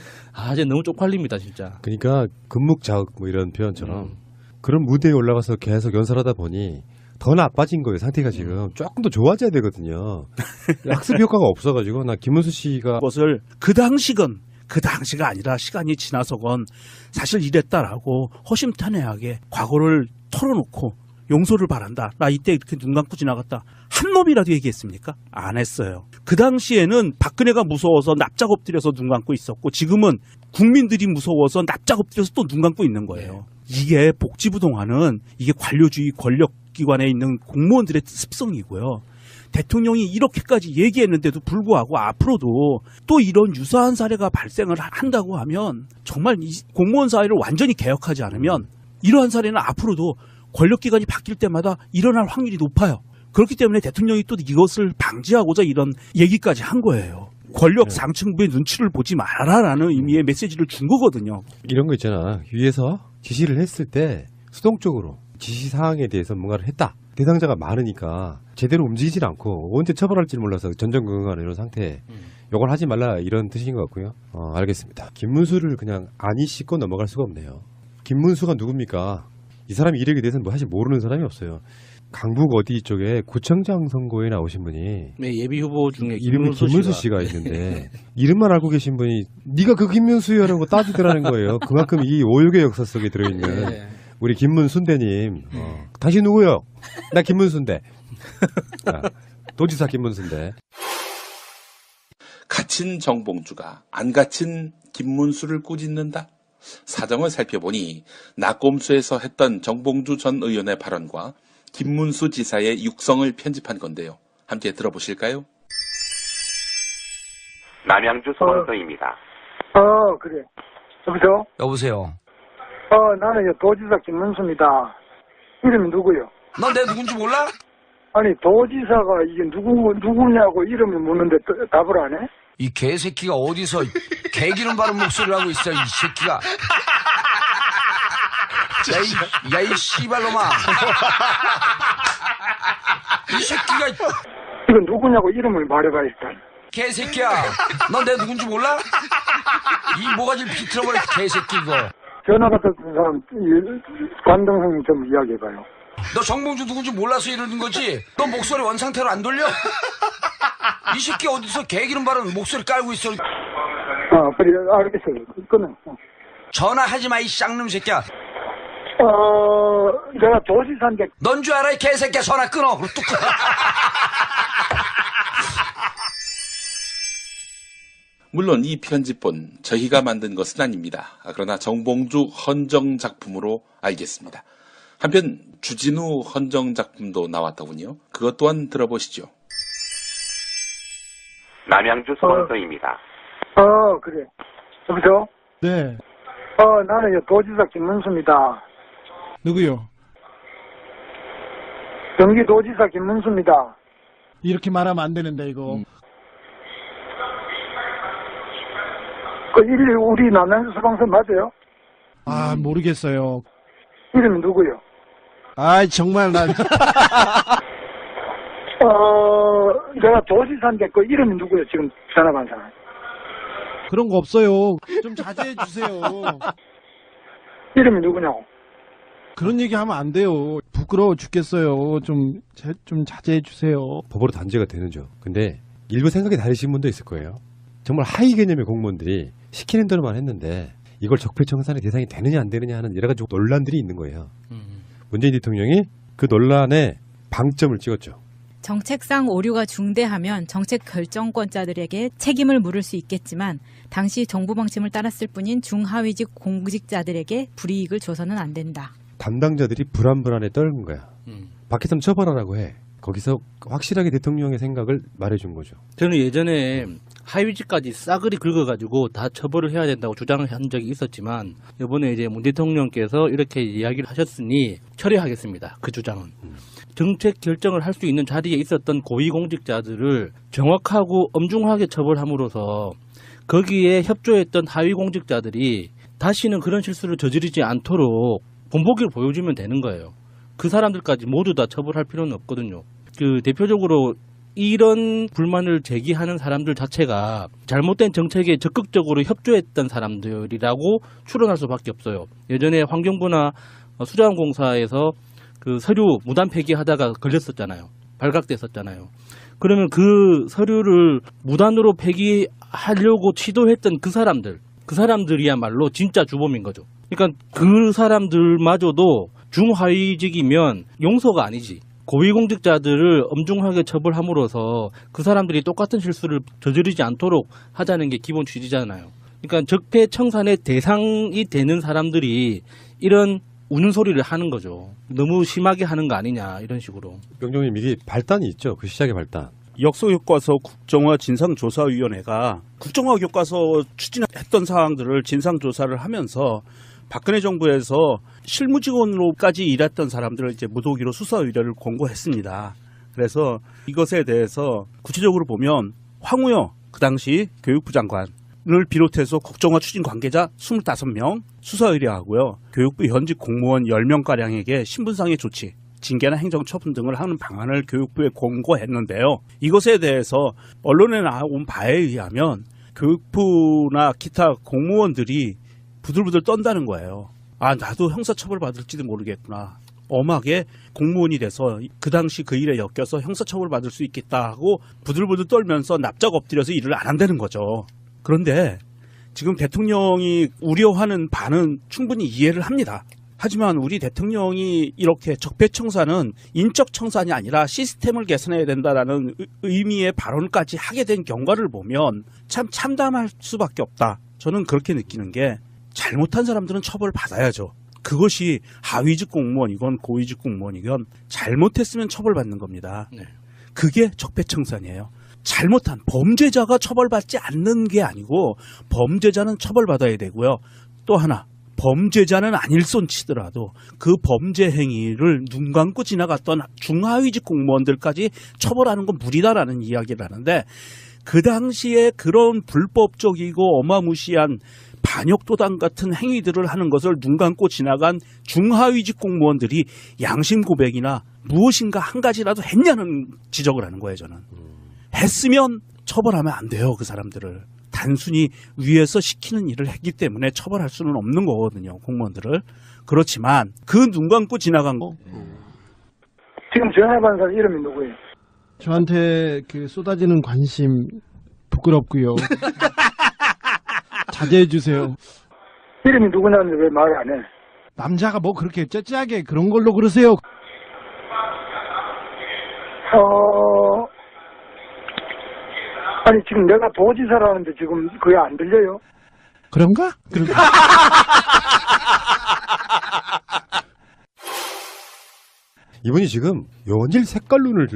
Speaker 3: 이제 너무 쪽팔립니다 진짜.
Speaker 1: 그러니까 금묵자흑 뭐 이런 표현처럼 그런 무대에 올라가서 계속 연설하다 보니 더 나빠진 거예요. 상태가 지금 조금 더 좋아져야 되거든요. 학습 효과가 없어가지고 나 김문수 씨가
Speaker 2: 그것을 그 당시가 아니라 시간이 지나서건 사실 이랬다라고 허심탄회하게 과거를 털어놓고 용서를 바란다. 나 이때 이렇게 눈 감고 지나갔다. 한 놈이라도 얘기했습니까? 안 했어요. 그 당시에는 박근혜가 무서워서 납작 엎드려서 눈 감고 있었고 지금은 국민들이 무서워서 납작 엎드려서 또 눈 감고 있는 거예요. 이게 복지부동안은 이게 관료주의 권력기관에 있는 공무원들의 습성이고요. 대통령이 이렇게까지 얘기했는데도 불구하고 앞으로도 또 이런 유사한 사례가 발생을 한다고 하면 정말 이 공무원 사회를 완전히 개혁하지 않으면 이러한 사례는 앞으로도 권력기관이 바뀔 때마다 일어날 확률이 높아요. 그렇기 때문에 대통령이 또 이것을 방지하고자 이런 얘기까지 한 거예요. 권력 상층부의 눈치를 보지 말아라라는 의미의 메시지를 준 거거든요.
Speaker 1: 이런 거 있잖아. 위에서 지시를 했을 때 수동적으로 지시사항에 대해서 뭔가를 했다. 대상자가 많으니까 제대로 움직이질 않고 언제 처벌할지 몰라서 전전긍긍하는 이런 상태. 이걸 하지 말라 이런 뜻인 것 같고요. 알겠습니다. 김문수를 그냥 아니 씻고 넘어갈 수가 없네요. 김문수가 누굽니까? 이 사람 이력에 대해서는 뭐 사실 모르는 사람이 없어요. 강북 어디 쪽에 구청장 선거에 나오신 분이
Speaker 3: 네, 예비 후보 중에
Speaker 1: 이름이 김문수 씨가 있는데 이름만 알고 계신 분이 네가 그 김문수여라고 따지더라는 거예요. 그만큼 이 오욕의 역사 속에 들어있는 우리 김문순대님. 당신 누구요? 나 김문순대. 도지사 김문순대.
Speaker 5: 갇힌 정봉주가 안 갇힌 김문수를 꾸짖는다. 사정을 살펴보니 낙곰수에서 했던 정봉주 전 의원의 발언과 김문수 지사의 육성을 편집한 건데요. 함께 들어보실까요?
Speaker 6: 남양주 소방서입니다.
Speaker 7: 그래. 여보세요?
Speaker 8: 여보세요.
Speaker 7: 나는 도지사 김문수입니다. 이름이 누구요?
Speaker 8: 넌 내 누군지 몰라?
Speaker 7: 아니 도지사가 이게 누구냐고 이름을 묻는데 답을 안 해?
Speaker 8: 이 개새끼가 어디서 개기름 바른 목소리를 하고 있어, 이 새끼가. 야, 이 씨발놈아. 이 새끼가.
Speaker 7: 이거 누구냐고 이름을 말해봐 일단.
Speaker 8: 개새끼야. 넌 내 누군지 몰라? 이 모가지를 비틀어버려, 개새끼 이거.
Speaker 7: 전화 받았던 사람 관동생님 좀 이야기해봐요.
Speaker 8: 너 정봉주 누군지 몰라서 이러는 거지? 너 목소리 원상태로 안 돌려? 이 새끼 어디서 개기름 바른 목소리 깔고 있어.
Speaker 7: 그래, 알겠어요. 끊어.
Speaker 8: 전화하지 마, 이 쌍놈 새끼야.
Speaker 7: 내가 도지사인데.
Speaker 8: 넌 줄 알아, 이 개새끼야. 전화 끊어. 뚝 끊어.
Speaker 5: 물론 이 편집본 저희가 만든 것은 아닙니다. 그러나 정봉주 헌정 작품으로 알겠습니다. 한편 주진우 헌정 작품도 나왔더군요. 그것 또한 들어보시죠.
Speaker 6: 남양주 소원서입니다.
Speaker 7: 그래. 여보세요?
Speaker 9: 네.
Speaker 7: 나는 도지사 김문수입니다.
Speaker 9: 누구요?
Speaker 7: 경기도지사 김문수입니다.
Speaker 9: 이렇게 말하면 안 되는데 이거.
Speaker 7: 우리 남양주 소방서 맞아요?
Speaker 9: 모르겠어요.
Speaker 7: 이름이 누구요?
Speaker 9: 정말 난.
Speaker 7: 내가 도지사인데 그 이름이 누구요? 지금 전화 받은 사람.
Speaker 9: 그런 거 없어요. 좀 자제해 주세요.
Speaker 7: 이름이 누구냐고.
Speaker 9: 그런 얘기 하면 안 돼요. 부끄러워 죽겠어요. 좀 자제해 주세요.
Speaker 1: 법으로 단죄가 되는죠. 근데 일부 생각이 다르신 분도 있을 거예요. 정말 하위 개념의 공무원들이 시키는 대로만 했는데 이걸 적폐청산의 대상이 되느냐 안 되느냐 하는 여러 가지 논란들이 있는 거예요. 문재인 대통령이 그 논란에 방점을 찍었죠.
Speaker 4: 정책상 오류가 중대하면 정책 결정권자들에게 책임을 물을 수 있겠지만 당시 정부 방침을 따랐을 뿐인 중하위직 공직자들에게 불이익을 줘서는 안 된다.
Speaker 1: 담당자들이 불안불안에 떨는 거야. 밖에서는 처벌하라고 해. 거기서 확실하게 대통령의 생각을 말해준 거죠.
Speaker 3: 저는 예전에 하위직까지 싸그리 긁어가지고 다 처벌을 해야 된다고 주장을 한 적이 있었지만 이번에 이제 문 대통령께서 이렇게 이야기를 하셨으니 철회하겠습니다. 그 주장은. 정책 결정을 할 수 있는 자리에 있었던 고위공직자들을 정확하고 엄중하게 처벌함으로써 거기에 협조했던 하위공직자들이 다시는 그런 실수를 저지르지 않도록 본보기를 보여주면 되는 거예요. 그 사람들까지 모두 다 처벌할 필요는 없거든요. 대표적으로 이런 불만을 제기하는 사람들 자체가 잘못된 정책에 적극적으로 협조했던 사람들이라고 추론할 수밖에 없어요. 예전에 환경부나 수자원공사에서 그 서류 무단 폐기하다가 걸렸었잖아요. 발각됐었잖아요. 그러면 그 서류를 무단으로 폐기하려고 시도했던 그 사람들이야말로 진짜 주범인 거죠. 그러니까 그 사람들마저도 중하위직이면 용서가 아니지. 고위공직자들을 엄중하게 처벌함으로써 그 사람들이 똑같은 실수를 저지르지 않도록 하자는 게 기본 취지잖아요. 그러니까 적폐청산의 대상이 되는 사람들이 이런 우는 소리를 하는 거죠. 너무 심하게 하는 거 아니냐 이런 식으로.
Speaker 1: 명정님 이게 발단이 있죠. 그 시작의 발단.
Speaker 2: 역소교과서 국정화 진상조사위원회가 국정화 교과서 추진했던 사항들을 진상조사를 하면서 박근혜 정부에서 실무직원으로까지 일했던 사람들을 이제 무도기로 수사 의뢰를 권고했습니다. 그래서 이것에 대해서 구체적으로 보면 황우여 그 당시 교육부 장관을 비롯해서 국정화 추진 관계자 25명 수사 의뢰하고요. 교육부 현직 공무원 10명가량에게 신분상의 조치, 징계나 행정처분 등을 하는 방안을 교육부에 권고했는데요. 이것에 대해서 언론에 나온 바에 의하면 교육부나 기타 공무원들이 부들부들 떤다는 거예요. 나도 형사처벌 받을지도 모르겠구나. 엄하게 공무원이 돼서 그 당시 그 일에 엮여서 형사처벌 받을 수 있겠다 하고 부들부들 떨면서 납작 엎드려서 일을 안 한다는 거죠. 그런데 지금 대통령이 우려하는 바는 충분히 이해를 합니다. 하지만 우리 대통령이 이렇게 적폐청산은 인적 청산이 아니라 시스템을 개선해야 된다라는 의미의 발언까지 하게 된 경과를 보면 참 참담할 수밖에 없다. 저는 그렇게 느끼는 게 잘못한 사람들은 처벌받아야죠. 그것이 하위직 공무원이건 고위직 공무원이건 잘못했으면 처벌받는 겁니다.
Speaker 3: 네.
Speaker 2: 그게 적폐청산이에요. 잘못한 범죄자가 처벌받지 않는 게 아니고 범죄자는 처벌받아야 되고요. 또 하나 범죄자는 아닐손 치더라도 그 범죄 행위를 눈 감고 지나갔던 중하위직 공무원들까지 처벌하는 건 무리다라는 이야기를 하는데 그 당시에 그런 불법적이고 어마무시한 반역도단 같은 행위들을 하는 것을 눈 감고 지나간 중하위직 공무원들이 양심 고백이나 무엇인가 한 가지라도 했냐는 지적을 하는 거예요. 저는. 했으면 처벌하면 안 돼요. 그 사람들을. 단순히 위에서 시키는 일을 했기 때문에 처벌할 수는 없는 거거든요. 공무원들을. 그렇지만 그 눈 감고 지나간 거.
Speaker 7: 지금 전화 받은 사람 이름이 누구예요?
Speaker 9: 저한테 그 쏟아지는 관심 부끄럽고요. 자제해 주세요.
Speaker 7: 이름이 누구냐는데 왜 말을 안 해?
Speaker 9: 남자가 뭐 그렇게 째째하게 그런 걸로 그러세요?
Speaker 7: 아니 지금 내가 도지사라는데 지금 그게 안 들려요?
Speaker 9: 그런가?
Speaker 1: 이분이 지금 연일 색깔론을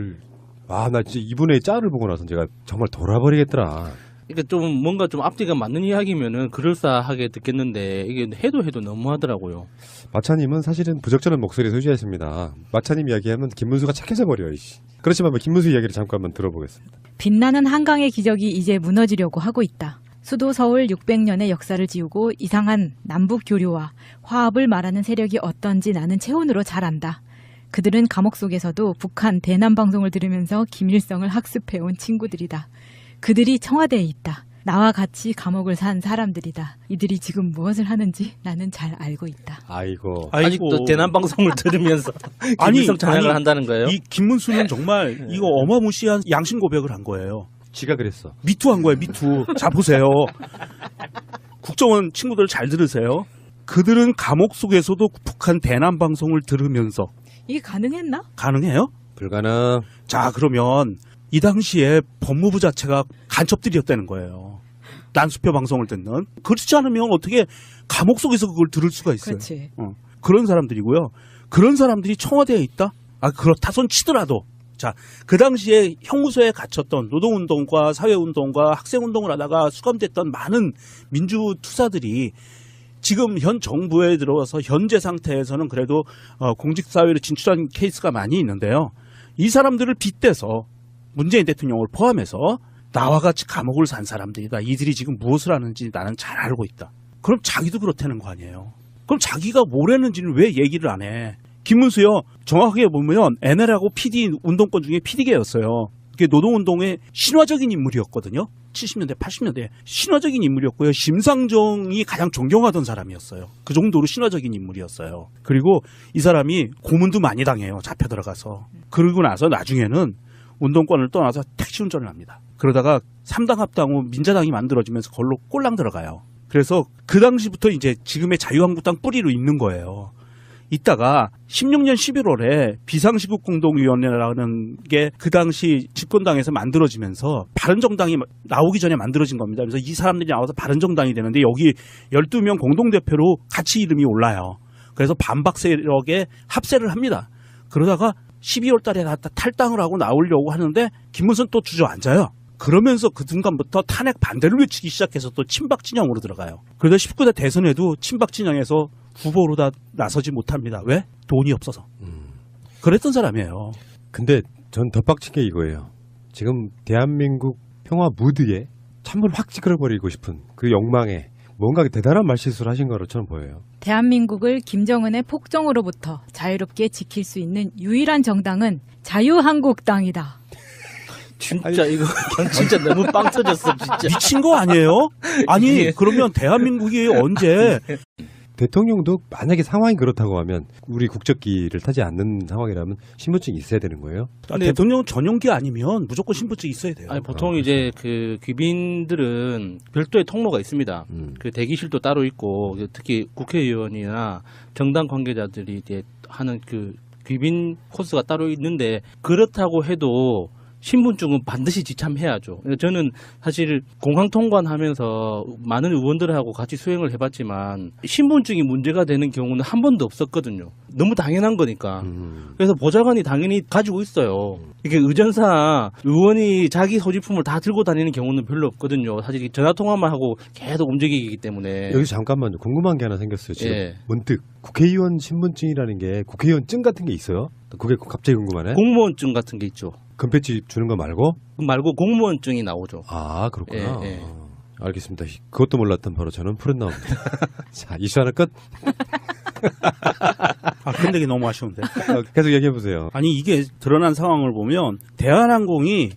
Speaker 1: 나 진짜 이분의 짤을 보고 나서 제가 정말 돌아버리겠더라.
Speaker 3: 그러니까 좀 뭔가 좀 앞뒤가 맞는 이야기면은 그럴싸하게 듣겠는데 이게 해도 너무하더라고요.
Speaker 1: 마차님은 사실은 부적절한 목소리 소지하십니다. 마차님 이야기하면 김문수가 착해져 버려요. 그렇지만 김문수 이야기를 잠깐 한번 들어보겠습니다.
Speaker 4: 빛나는 한강의 기적이 이제 무너지려고 하고 있다. 수도 서울 600년의 역사를 지우고 이상한 남북 교류와 화합을 말하는 세력이 어떤지 나는 체온으로 잘 안다. 그들은 감옥 속에서도 북한 대남 방송을 들으면서 김일성을 학습해온 친구들이다. 그들이 청와대에 있다. 나와 같이 감옥을 산 사람들이다. 이들이 지금 무엇을 하는지 나는 잘 알고 있다.
Speaker 3: 아직도 대남 방송을 들으면서 김일성 찬양을 한다는 거예요?
Speaker 2: 이 김문수는 정말 이거 어마무시한 양심 고백을 한 거예요.
Speaker 1: 지가 그랬어.
Speaker 2: 미투한 거예요. 미투. 자 보세요. 국정원 친구들 잘 들으세요. 그들은 감옥 속에서도 북한 대남 방송을 들으면서
Speaker 4: 이게 가능했나?
Speaker 2: 가능해요?
Speaker 1: 불가능.
Speaker 2: 자 그러면 이 당시에 법무부 자체가 간첩들이었다는 거예요. 난수표 방송을 듣는. 그렇지 않으면 어떻게 감옥 속에서 그걸 들을 수가 있어요.
Speaker 4: 그렇지.
Speaker 2: 그런 사람들이고요. 그런 사람들이 청와대에 있다? 그렇다 손 치더라도. 자, 그 당시에 형무소에 갇혔던 노동운동과 사회운동과 학생운동을 하다가 수감됐던 많은 민주투사들이 지금 현 정부에 들어와서 현재 상태에서는 그래도 공직사회로 진출한 케이스가 많이 있는데요. 이 사람들을 빗대서 문재인 대통령을 포함해서 나와 같이 감옥을 산 사람들이다. 이들이 지금 무엇을 하는지 나는 잘 알고 있다. 그럼 자기도 그렇다는 거 아니에요. 그럼 자기가 뭘 했는지는 왜 얘기를 안 해? 김문수요. 정확하게 보면 NL하고 PD 운동권 중에 PD계였어요. 그게 노동운동의 신화적인 인물이었거든요. 70년대, 80년대 신화적인 인물이었고요. 심상정이 가장 존경하던 사람이었어요. 그 정도로 신화적인 인물이었어요. 그리고 이 사람이 고문도 많이 당해요. 잡혀 들어가서. 그러고 나서 나중에는 운동권을 떠나서 택시 운전을 합니다. 그러다가 3당 합당 후 민자당이 만들어지면서 그걸로 꼴랑 들어가요. 그래서 그 당시부터 이제 지금의 자유한국당 뿌리로 있는 거예요. 이따가 16년 11월에 비상시국공동위원회라는 게 그 당시 집권당에서 만들어지면서 바른정당이 나오기 전에 만들어진 겁니다. 그래서 이 사람들이 나와서 바른정당이 되는데 여기 12명 공동대표로 같이 이름이 올라요. 그래서 반박 세력에 합세를 합니다. 그러다가 12월 달에 다 탈당을 하고 나오려고 하는데 김문수는 또 주저앉아요. 그러면서 그 순간부터 탄핵 반대를 외치기 시작해서 또 친박 진영으로 들어가요. 그러다 19대 대선에도 친박 진영에서 후보로 다 나서지 못합니다. 왜? 돈이 없어서. 그랬던 사람이에요.
Speaker 1: 근데 전 더 빡친 게 이거예요. 지금 대한민국 평화 무드에 찬물 확 찌그러버리고 싶은 그 욕망에 뭔가 대단한 말실수를 하신 것처럼 보여요.
Speaker 4: 대한민국을 김정은의 폭정으로부터 자유롭게 지킬 수 있는 유일한 정당은 자유한국당이다.
Speaker 3: 진짜 이거 진짜 너무 빵 터졌어. 진짜.
Speaker 2: 미친 거 아니에요? 아니 그러면 대한민국이 언제
Speaker 1: 대통령도 만약에 상황이 그렇다고 하면 우리 국적기를 타지 않는 상황이라면 신분증이 있어야 되는 거예요?
Speaker 2: 대통령 전용기 아니면 무조건 신분증이 있어야 돼요.
Speaker 3: 아니, 보통 이제 그 귀빈들은 별도의 통로가 있습니다. 그 대기실도 따로 있고 특히 국회의원이나 정당 관계자들이 이제 하는 그 귀빈 코스가 따로 있는데 그렇다고 해도 신분증은 반드시 지참해야죠. 저는 사실 공항 통관하면서 많은 의원들하고 같이 수행을 해봤지만 신분증이 문제가 되는 경우는 한 번도 없었거든요. 너무 당연한 거니까. 그래서 보좌관이 당연히 가지고 있어요. 이게 의전사 의원이 자기 소지품을 다 들고 다니는 경우는 별로 없거든요. 사실 전화 통화만 하고 계속 움직이기 때문에.
Speaker 1: 여기서 잠깐만요. 궁금한 게 하나 생겼어요. 지금
Speaker 3: 예.
Speaker 1: 문득 국회의원 신분증이라는 게 국회의원증 같은 게 있어요? 그게 갑자기 궁금하네.
Speaker 3: 공무원증 같은 게 있죠.
Speaker 1: 금배지 주는 거 말고?
Speaker 3: 말고 공무원증이 나오죠.
Speaker 1: 아, 그렇구나.
Speaker 3: 예, 예.
Speaker 1: 알겠습니다. 그것도 몰랐던 바로 저는 푸른 나옵니다. 자, 이슈 하나 끝.
Speaker 2: 아, 근데 이게 너무 아쉬운데.
Speaker 1: 계속 얘기해 보세요.
Speaker 2: 아니, 이게 드러난 상황을 보면 대한항공이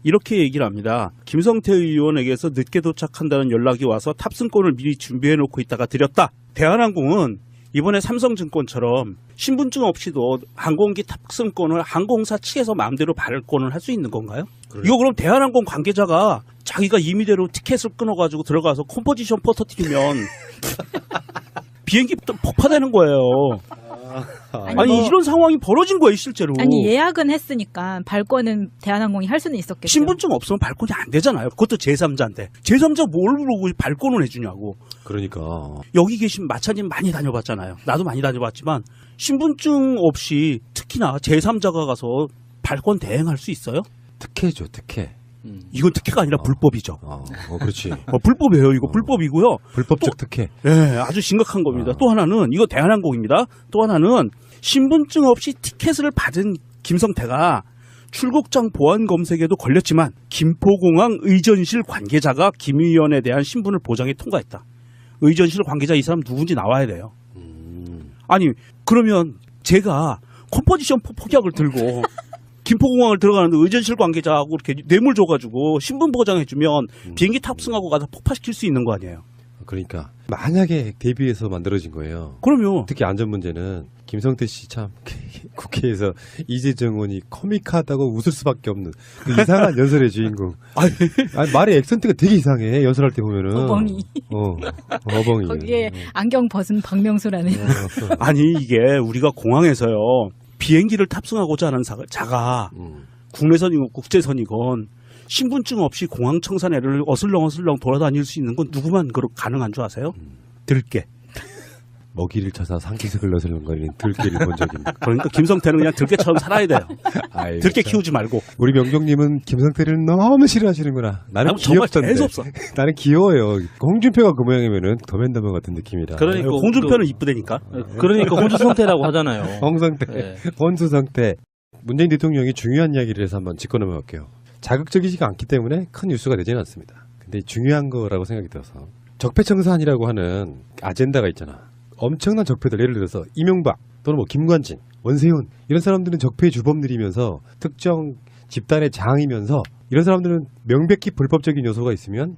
Speaker 2: 이렇게 얘기를 합니다. 김성태 의원에게서 늦게 도착한다는 연락이 와서 탑승권을 미리 준비해 놓고 있다가 드렸다. 대한항공은 이번에 삼성증권처럼 신분증 없이도 항공기 탑승권을 항공사 측에서 마음대로 발권을 할 수 있는 건가요? 그래요. 이거 그럼 대한항공 관계자가 자기가 임의대로 티켓을 끊어가지고 들어가서 컴포지션 퍼터뜨리면 비행기 폭파되는 거예요. 아니 이런 상황이 벌어진 거예요, 실제로.
Speaker 4: 아니 예약은 했으니까 발권은 대한항공이 할 수는 있었겠죠.
Speaker 2: 신분증 없으면 발권이 안 되잖아요. 그것도 제3자인데. 제3자 뭘 부르고 발권을 해주냐고.
Speaker 1: 그러니까.
Speaker 2: 여기 계신 마차님 많이 다녀봤잖아요. 나도 많이 다녀봤지만 신분증 없이 특히나 제3자가 가서 발권 대행할 수 있어요?
Speaker 1: 특혜죠, 특혜.
Speaker 2: 이건 특혜가 아니라 불법이죠.
Speaker 1: 그렇지.
Speaker 2: 불법이에요. 이거 불법이고요.
Speaker 1: 불법적 특혜.
Speaker 2: 네, 아주 심각한 겁니다. 또 하나는 이거 대한항공입니다. 또 하나는 신분증 없이 티켓을 받은 김성태가 출국장 보안 검색에도 걸렸지만 김포공항 의전실 관계자가 김 의원에 대한 신분을 보장해 통과했다. 의전실 관계자 이 사람 누군지 나와야 돼요. 아니 그러면 제가 컴포지션 폭약을 들고 김포공항을 들어가는데 의전실 관계자하고 이렇게 뇌물 줘가지고 신분 보장해주면 비행기 탑승하고 가서 폭파시킬 수 있는 거 아니에요?
Speaker 1: 그러니까 만약에 대비해서 만들어진 거예요.
Speaker 2: 그럼요.
Speaker 1: 특히 안전 문제는 김성태 씨 참 국회에서 이재정 의원이 코믹하다고 웃을 수밖에 없는 그 이상한 연설의 주인공. 아니, 말의 액센트가 되게 이상해. 연설할 때 보면은.
Speaker 4: 어벙이.
Speaker 1: 어벙이.
Speaker 4: 거기에 안경 벗은 박명수라는.
Speaker 2: 아니 이게 우리가 공항에서요. 비행기를 탑승하고자 하는 자가 국내선이건 국제선이건 신분증 없이 공항 청산회를 어슬렁어슬렁 돌아다닐 수 있는 건 누구만 가능한 줄 아세요? 들깨.
Speaker 1: 먹이를 찾아 상기색을 너슬렁거리는 들깨를 본 적이 있는.
Speaker 2: 그러니까 김성태는 그냥 들깨처럼 살아야 돼요.
Speaker 1: 아이고,
Speaker 2: 들깨 키우지 말고.
Speaker 1: 우리 명경님은 김성태를 너무 싫어하시는구나. 나는
Speaker 2: 정말
Speaker 1: 귀엽던데.
Speaker 2: 재수 없어.
Speaker 1: 나는 귀여워요. 홍준표가 그 모양이면은 더맨더맨 같은 느낌이라.
Speaker 3: 그러니까
Speaker 2: 홍준표는 이쁘다니까.
Speaker 3: 그러니까 홍수성태라고 하잖아요.
Speaker 1: 홍성태,
Speaker 3: 네.
Speaker 1: 혼수성태. 문재인 대통령이 중요한 이야기를 해서 한번 짚고 넘어갈게요. 자극적이지가 않기 때문에 큰 뉴스가 되지는 않습니다. 근데 중요한 거라고 생각이 들어서 적폐청산이라고 하는 아젠다가 있잖아. 엄청난 적폐들, 예를 들어서 이명박 또는 뭐 김관진, 원세훈 이런 사람들은 적폐의 주범들이면서 특정 집단의 장이면서 이런 사람들은 명백히 불법적인 요소가 있으면